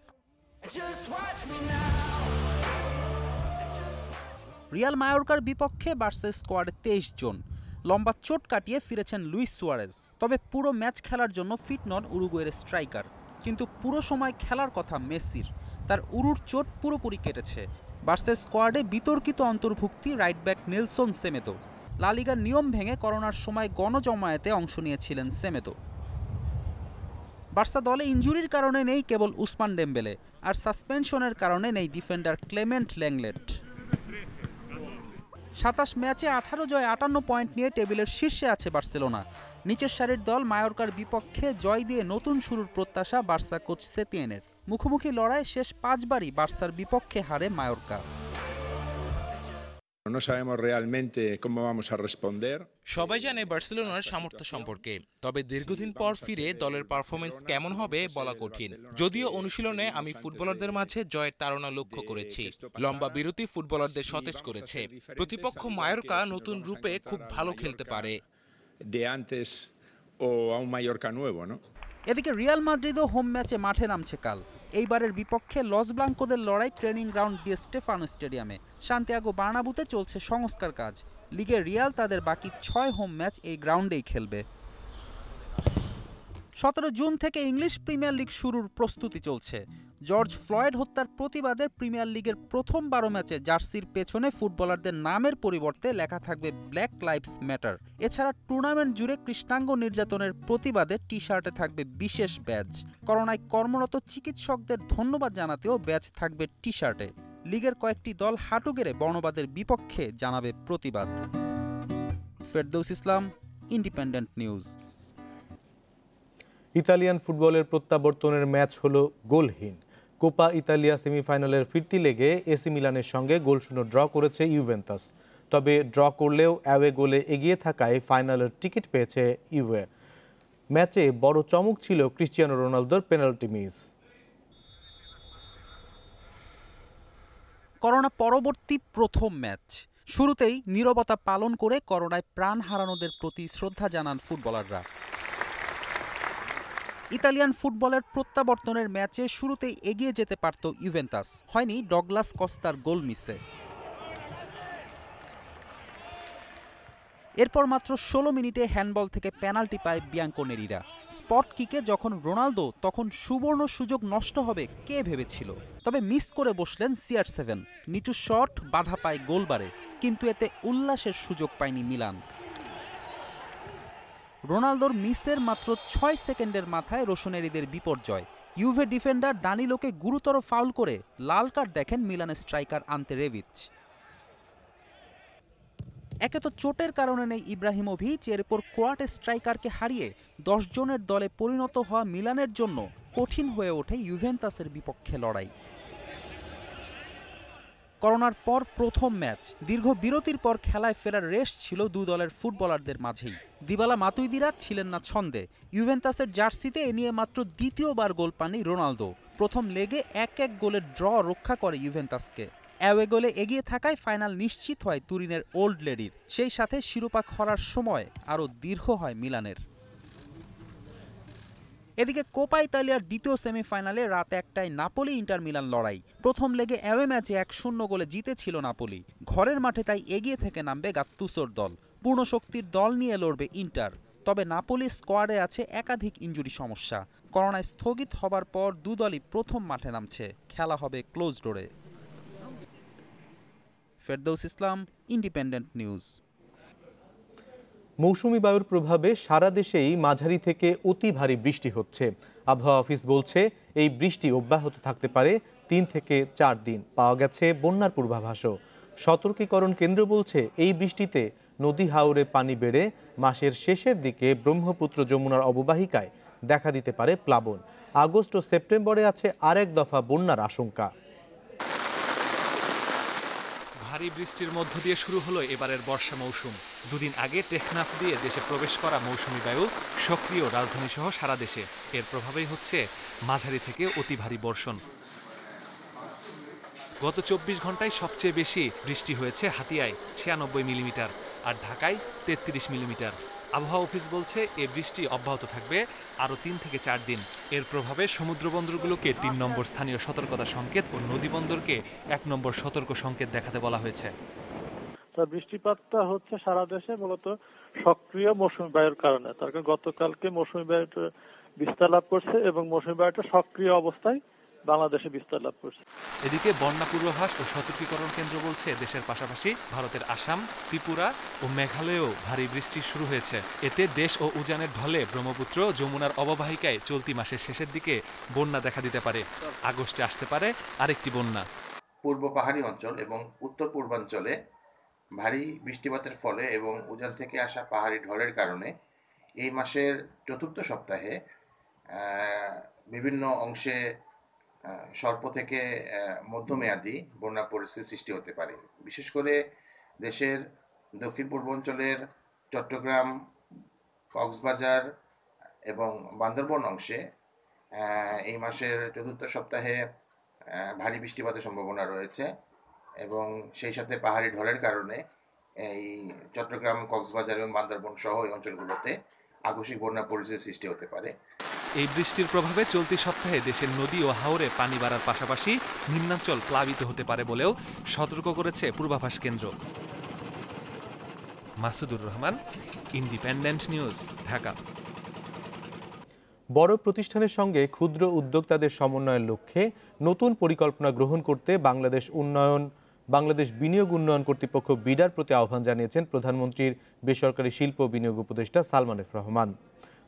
রিয়াল মায়োর্কার বিপক্ষে বার্সা স্কোয়াডে 23 জন। লম্বা চোট কাটিয়ে ফিরেছেন লুইস সুয়ারেজ। তবে পুরো ম্যাচ খেলার জন্য ফিট নন উরুগুয়ের স্ট্রাইকার। কিন্তু পুরো সময় খেলার কথা মেসির। তার উরুর চোট পুরোপুরি কেটেছে। বার্সা স্কোয়াডে বিতর্কিত অন্তর্ভুক্তি রাইট ব্যাক নেলসন সেমেদো। লা লিগার নিয়ম ভেঙে করোনার সময় গণজমায়েতে অংশ নিয়েছিলেন সেমেদো। বার্সা দলে ইনজুরির কারণে নেই কেবল উসমান ডেম্বেলে, আর সাসপেনশনের কারণে নেই ডিফেন্ডার ক্লেমেন্ট ল্যাংলেট। 27 ম্যাচে 18 জয় 58 পয়েন্ট নিয়ে টেবিলের শীর্ষে আছে বার্সেলোনা। নিচের সারির দল মায়োর্কার বিপক্ষে জয় দিয়ে নতুন শুরুর প্রত্যাশা বার্সা কোচ সেতিয়ানের। মুখোমুখি লড়াই শেষ 5 বারই বার্সার বিপক্ষে হারে মায়োর্কা। সবাই জানে বার্সেলোনার সামর্থ্য সম্পর্কে, তবে দীর্ঘদিন পর ফিরে দলের পারফরমেন্স কেমন হবে বলা কঠিন। যদিও অনুশীলনে আমি ফুটবলারদের মাঝে জয়ের তাড়না লক্ষ্য করেছি। লম্বা বিরতি ফুটবলারদের সতেজ করেছে। প্রতিপক্ষ মায়োর্কা নতুন রূপে খুব ভালো খেলতে পারে। এদিকে রিয়াল মাদ্রিদও হোম ম্যাচে মাঠে নামছে কাল। এইবারের বিপক্ষে লস ব্লাঙ্কোদের লড়াই ট্রেনিং গ্রাউন্ড ডি স্টেফানো স্টেডিয়ামে। সান্তিয়াগো বার্নাবুতে চলছে সংস্কার কাজ। লিগে রিয়াল তাদের বাকি 6 হোম ম্যাচ এই গ্রাউন্ডেই খেলবে। 17 জুন থেকে ইংলিশ প্রিমিয়ার লিগ শুরুর প্রস্তুতি চলছে। জর্জ ফ্লয়েড হত্যার প্রতিবাদে প্রিমিয়ার লিগের প্রথম 12 ম্যাচে জার্সির পেছনে ফুটবলারদের নামের পরিবর্তে লেখা থাকবে ব্ল্যাক লাইভস ম্যাটার। এছাড়া টুর্নামেন্ট জুড়ে কৃষ্ণাঙ্গ নির্যাতনের প্রতিবাদে টি শার্টে থাকবে বিশেষ ব্যাজ। করোনায় কর্মরত চিকিৎসকদের ধন্যবাদ জানাতেও ব্যাজ থাকবে টি শার্টে। লিগের কয়েকটি দল হাঁটু গেড়ে বর্ণবাদের বিপক্ষে জানাবে প্রতিবাদ। ফেরদৌস ইসলাম, ইন্ডিপেন্ডেন্ট নিউজ। ইতালিয়ান ফুটবলের প্রত্যাবর্তনের ম্যাচ হলো গোলহীন। কোপা ইতালিয়া সেমিফাইনালের ফিরতি লেগে এসি মিলানের সঙ্গে গোলশূন্য ড্র করেছে ইউভেন্টাস। তবে ড্র করলেও অ্যাওয়ে গোলে এগিয়ে থাকায় ফাইনালের টিকিট পেয়েছে ইউভে। ম্যাচে বড় চমক ছিল ক্রিস্টিয়ানো রোনালদোর পেনাল্টি মিস। করোনা পরবর্তী প্রথম ম্যাচ। শুরুতেই নীরবতা পালন করে করোনায় প্রাণ হারানোদের প্রতি শ্রদ্ধা জানান ফুটবলাররা। ইতালিয়ান ফুটবলের প্রত্যাবর্তনের ম্যাচে শুরুতেই এগিয়ে যেতে পারত ইউভেন্টাস, হয়নি ডগলাস কস্তার গোল মিসে। এরপর মাত্র 16 মিনিটে হ্যান্ডবল থেকে পেনাল্টি পায় বিয়াঙ্কোনেরিরা। স্পট কিকে যখন রোনালদো, তখন সুবর্ণ সুযোগ নষ্ট হবে কে ভেবেছিল। তবে মিস করে বসলেন CR7। নিচু শট বাধা পায় গোলবারে, কিন্তু এতে উল্লাসের সুযোগ পায়নি মিলান। রোনালদোর মিসের মাত্র 6 সেকেন্ডের মাথায় রোশনেরিদের বিপর্যয়। ইউভে ডিফেন্ডার দানিলোকে গুরুতর ফাউল করে লাল কার্ড দেখেন মিলানের স্ট্রাইকার আন্তে রেভিচ। একে তো চোটের কারণে নেই ইব্রাহিমোভিচ, এরপর ক্রোয়াট স্ট্রাইকারকে হারিয়ে 10 জনের দলে পরিণত হওয়া মিলানের জন্য কঠিন হয়ে ওঠে ইউভেন্টাসের বিপক্ষে লড়াই। করোনার পর প্রথম ম্যাচ, দীর্ঘ বিরতির পর খেলায় ফেরার রেশ ছিল দু দলের ফুটবলারদের মাঝেই। দিবালা মাতুইদিরা ছিলেন না ছন্দে। ইউভেন্টাসের জার্সিতে এ নিয়ে মাত্র দ্বিতীয়বার গোল পাননি রোনালদো। প্রথম লেগে 1-1 গোলের ড্র রক্ষা করে ইউভেন্টাসকে। অ্যাওয়ে গোলে এগিয়ে থাকায় ফাইনাল নিশ্চিত হয় তুরিনের ওল্ড লেডির। সেই সাথে শিরোপা খরার সময় আরও দীর্ঘ হয় মিলানের। এদিকে কোপা ইতালিয়ার দ্বিতীয় সেমিফাইনালে রাত 1টায় নাপোলি ইন্টার মিলান লড়াই। প্রথম লেগে অ্যাওয়ে ম্যাচে 1-0 গোলে জিতেছিল নাপোলি। ঘরের মাঠে তাই এগিয়ে থেকে নামবে গাত্তুসোর দল। পূর্ণ শক্তির দল নিয়ে লড়বে ইন্টার। তবে নাপোলি স্কোয়াডে আছে একাধিক ইনজুরি সমস্যা। করোনায় স্থগিত হবার পর দু দলই প্রথম মাঠে নামছে। খেলা হবে ক্লোজ ডোরে। ফেরদৌস ইসলাম, ইন্ডিপেন্ডেন্ট নিউজ। মৌসুমী বায়ুর প্রভাবে সারা দেশেই মাঝারি থেকে অতি ভারী বৃষ্টি হচ্ছে। আবহাওয়া অফিস বলছে এই বৃষ্টি অব্যাহত থাকতে পারে 3 থেকে 4 দিন। পাওয়া গেছে বন্যার পূর্বাভাসও। সতর্কীকরণ কেন্দ্র বলছে এই বৃষ্টিতে নদী হাওরে পানি বেড়ে মাসের শেষের দিকে ব্রহ্মপুত্র যমুনার অববাহিকায় দেখা দিতে পারে প্লাবন। আগস্ট ও সেপ্টেম্বরে আছে আরেক দফা বন্যার আশঙ্কা। ভারী বৃষ্টির মধ্য দিয়ে শুরু হলো এবারের বর্ষা মৌসুম। দুদিন আগে টেকনাফ দিয়ে দেশে প্রবেশ করা মৌসুমী বায়ু সক্রিয় রাজধানী সহ সারা দেশে। এর প্রভাবেই হচ্ছে মাঝারি থেকে অতি ভারী বর্ষণ। গত 24 ঘন্টায় সবচেয়ে বেশি বৃষ্টি হয়েছে হাতিয়ায় 96 মিলিমিটার আর ঢাকায় 33 মিলিমিটার। আবহাওয়া অফিস বলছে এই বৃষ্টি অব্যাহত থাকবে আরও 3 থেকে 4 দিন। এর প্রভাবে সমুদ্র বন্দরগুলোকে 3 নম্বর স্থানীয় সতর্কতা সংকেত ও নদী বন্দরকে 1 নম্বর সতর্ক সংকেত দেখাতে বলা হয়েছে। বৃষ্টিপাতটা হচ্ছে সারা দেশে মূলত সক্রিয় মৌসুমী বায়ুর কারণে। তার কারণ গতকালকে মৌসুমী বায়ুটা বিস্তার লাভ করছে এবং মৌসুমী বায়ুটা সক্রিয় অবস্থায় বাংলাদেশে বিস্তার লাভ করছে। এদিকে বন্যা পূর্বাভাস ও সতর্কীকরণ কেন্দ্র বলছে দেশের পাশাপাশি ভারতের আসাম, ত্রিপুরা ও মেঘালয়েও ভারী বৃষ্টি শুরু হয়েছে। এতে দেশ ও উজানের ঢলে ব্রহ্মপুত্র যমুনার অববাহিকায় চলতি মাসের শেষের দিকে বন্যা দেখা দিতে পারে। আগস্টে আসতে পারে আরেকটি বন্যা। পূর্ব পাহাড়ি অঞ্চল এবং উত্তর পূর্বাঞ্চলে ভারী বৃষ্টিপাতের ফলে এবং উজান থেকে আসা পাহাড়ি ঢলের কারণে এই মাসের চতুর্থ সপ্তাহে বিভিন্ন অংশে স্বল্প থেকে মধ্যমেয়াদী বন্যা পরিস্থিতির সৃষ্টি হতে পারে। বিশেষ করে দেশের দক্ষিণ পূর্বাঞ্চলের চট্টগ্রাম, কক্সবাজার এবং বান্দরবন অংশে এই মাসের চতুর্থ সপ্তাহে ভারী বৃষ্টিপাতের সম্ভাবনা রয়েছে এবং সেই সাথে পাহাড়ি ঢলের কারণে এই চট্টগ্রাম, কক্সবাজার এবং বান্দরবন সহ এই অঞ্চলগুলোতে আকস্মিক বন্যা পরিস্থিতির সৃষ্টি হতে পারে। এই বৃষ্টির প্রভাবে চলতি সপ্তাহে দেশের নদী ও হাওরে পানি বাড়ার পাশাপাশি নিম্নাঞ্চল প্লাবিত হতে পারে বলেও সতর্ক করেছে পূর্বাভাস কেন্দ্র। Masudur Rahman, independent news, Dhaka. বড় প্রতিষ্ঠানের সঙ্গে ক্ষুদ্র উদ্যোক্তাদের সমন্বয়ের লক্ষ্যে নতুন পরিকল্পনা গ্রহণ করতে বাংলাদেশ বিনিয়োগ উন্নয়ন কর্তৃপক্ষ বিডার প্রতি আহ্বান জানিয়েছেন প্রধানমন্ত্রীর বেসরকারি শিল্প বিনিয়োগ উপদেষ্টা সালমান এফ রহমান।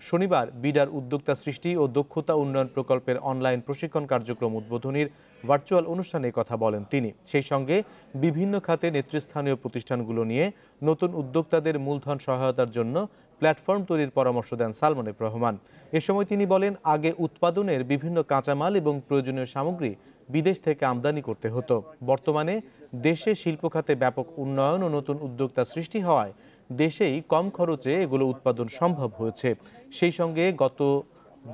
শনিবার বিডার উদ্যোক্তা সৃষ্টি ও দক্ষতা উন্নয়ন প্রকল্পের অনলাইন প্রশিক্ষণ কার্যক্রম উদ্বোধনীর ভার্চুয়াল অনুষ্ঠানে কথা বলেন তিনি। সেই সঙ্গে বিভিন্ন খাতে নেতৃস্থানীয় প্রতিষ্ঠানগুলো নিয়ে নতুন উদ্যোক্তাদের মূলধন সহায়তার জন্য প্ল্যাটফর্ম তৈরির পরামর্শ দেন সালমান এফ রহমান। এ সময় তিনি বলেন, আগে উৎপাদনের বিভিন্ন কাঁচামাল এবং প্রয়োজনীয় সামগ্রী বিদেশ থেকে আমদানি করতে হতো। বর্তমানে দেশে শিল্প খাতে ব্যাপক উন্নয়ন ও নতুন উদ্যোক্তা সৃষ্টি হওয়ায় দেশেই কম খরচে এগুলো উৎপাদন সম্ভব হয়েছে। সেই সঙ্গে গত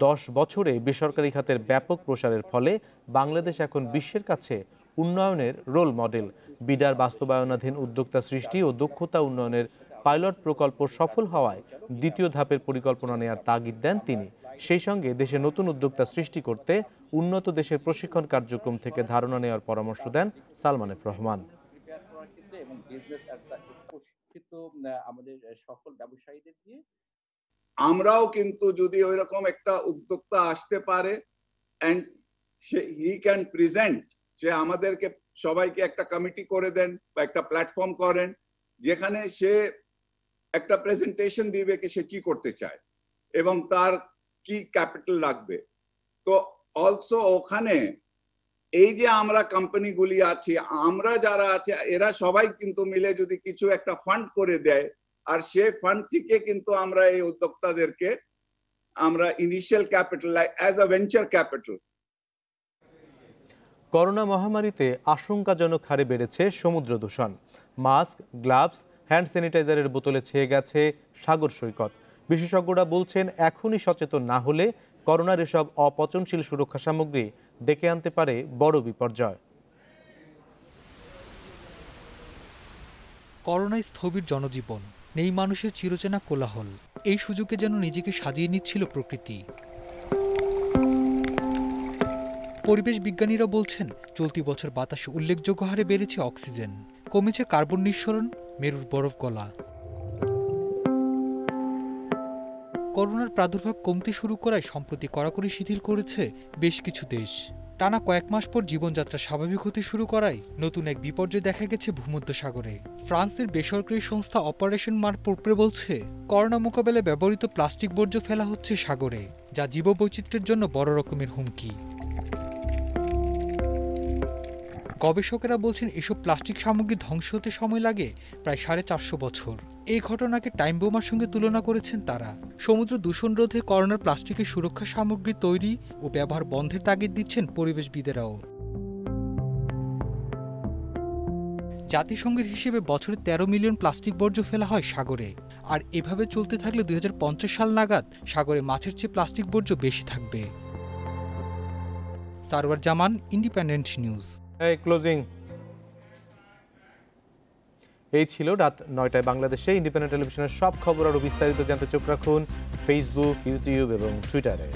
10 বছরে বেসরকারি খাতের ব্যাপক প্রসারের ফলে বাংলাদেশ এখন বিশ্বের কাছে উন্নয়নের রোল মডেল। বিডার বাস্তবায়নাধীন উদ্যোক্তা সৃষ্টি ও দক্ষতা উন্নয়নের পাইলট প্রকল্প সফল হওয়ায় দ্বিতীয় ধাপের পরিকল্পনা নেওয়ার তাগিদ দেন তিনি। সেই সঙ্গে দেশে নতুন উদ্যোক্তা সৃষ্টি করতে উন্নত দেশের প্রশিক্ষণ কার্যক্রম থেকে ধারণা নেওয়ার পরামর্শ দেন সালমান এফ রহমান। আমাদের সফল ব্যবসায়ীদের দিয়ে আমরাও কিন্তু যদি ওইরকম একটা উদ্যোক্তা আসতে পারে এন্ড হি ক্যান প্রেজেন্ট, যে আমাদেরকে সবাইকে একটা কমিটি করে দেন বা একটা প্ল্যাটফর্ম করেন যেখানে সে একটা প্রেজেন্টেশন দিবে কি সে কি করতে চায় এবং তার কি ক্যাপিটাল লাগবে। তো অলসো ওখানে এই যে আমরা কোম্পানিগুলি আছি, আমরা যারা আছে, এরা সবাই কিন্তু মিলে যদি কিছু একটা ফান্ড করে দেয়, আর সেই ফান্ড থেকে কিন্তু আমরা এই উদ্যোক্তাদেরকে আমরা initial capital as a venture capital. Corona মহামারীতে আশঙ্কাজনক হারে বেড়েছে সমুদ্র দূষণ। মাস্ক, গ্লাভস, হ্যান্ড স্যানিটাইজারের বোতলে ছেয়ে গেছে সাগর সৈকত। বিশেষজ্ঞরা বলছেন এখনই সচেতন না হলে করোনার এসব অপচনশীল সুরক্ষা সামগ্রী ডেকে আনতে পারে বড় বিপর্যয়। করোনায় স্থবির জনজীবন, নেই মানুষের চিরচেনা কোলাহল। এই সুযোগে যেন নিজেকে সাজিয়ে নিচ্ছিল প্রকৃতি। পরিবেশ বিজ্ঞানীরা বলছেন চলতি বছর বাতাসে উল্লেখযোগ্য হারে বেড়েছে অক্সিজেন, কমেছে কার্বন নিঃসরণ, মেরুর বরফ গলা। করোনার প্রাদুর্ভাব কমতে শুরু করায় সম্প্রতি কড়াকড়ি শিথিল করেছে বেশ কিছু দেশ। টানা কয়েক মাস পর জীবনযাত্রা স্বাভাবিক হতে শুরু করায় নতুন এক বিপর্যয় দেখা গেছে ভূমধ্যসাগরে। ফ্রান্সের বেসরকারি সংস্থা অপারেশন মার পোর্প্রে বলছে করোনা মোকাবেলায় ব্যবহৃত প্লাস্টিক বর্জ্য ফেলা হচ্ছে সাগরে, যা জীববৈচিত্র্যের জন্য বড় রকমের হুমকি। গবেষকেরা বলছেন এসব প্লাস্টিক সামগ্রী ধ্বংস হতে সময় লাগে প্রায় 450 বছর। এই ঘটনাকে টাইম বোমার সঙ্গে তুলনা করেছেন তারা। সমুদ্র দূষণ রোধে করোনার প্লাস্টিকের সুরক্ষা সামগ্রী তৈরি ও ব্যবহার বন্ধের তাগিদ দিচ্ছেন পরিবেশবিদেরাও। জাতিসংঘের হিসেবে বছরে 13 মিলিয়ন প্লাস্টিক বর্জ্য ফেলা হয় সাগরে। আর এভাবে চলতে থাকলে 2050 সাল নাগাদ সাগরে মাছের চেয়ে প্লাস্টিক বর্জ্য বেশি থাকবে। সারওয়ার জামান, ইন্ডিপেন্ডেন্ট নিউজ। ক্লোজিং। এই ছিল রাত 9টায় বাংলাদেশে ইন্ডিপেন্ডেন্ট টেলিভিশনের সব খবর আরও বিস্তারিত জানতে চোখ রাখুন ফেসবুক, ইউটিউব এবং টুইটারে।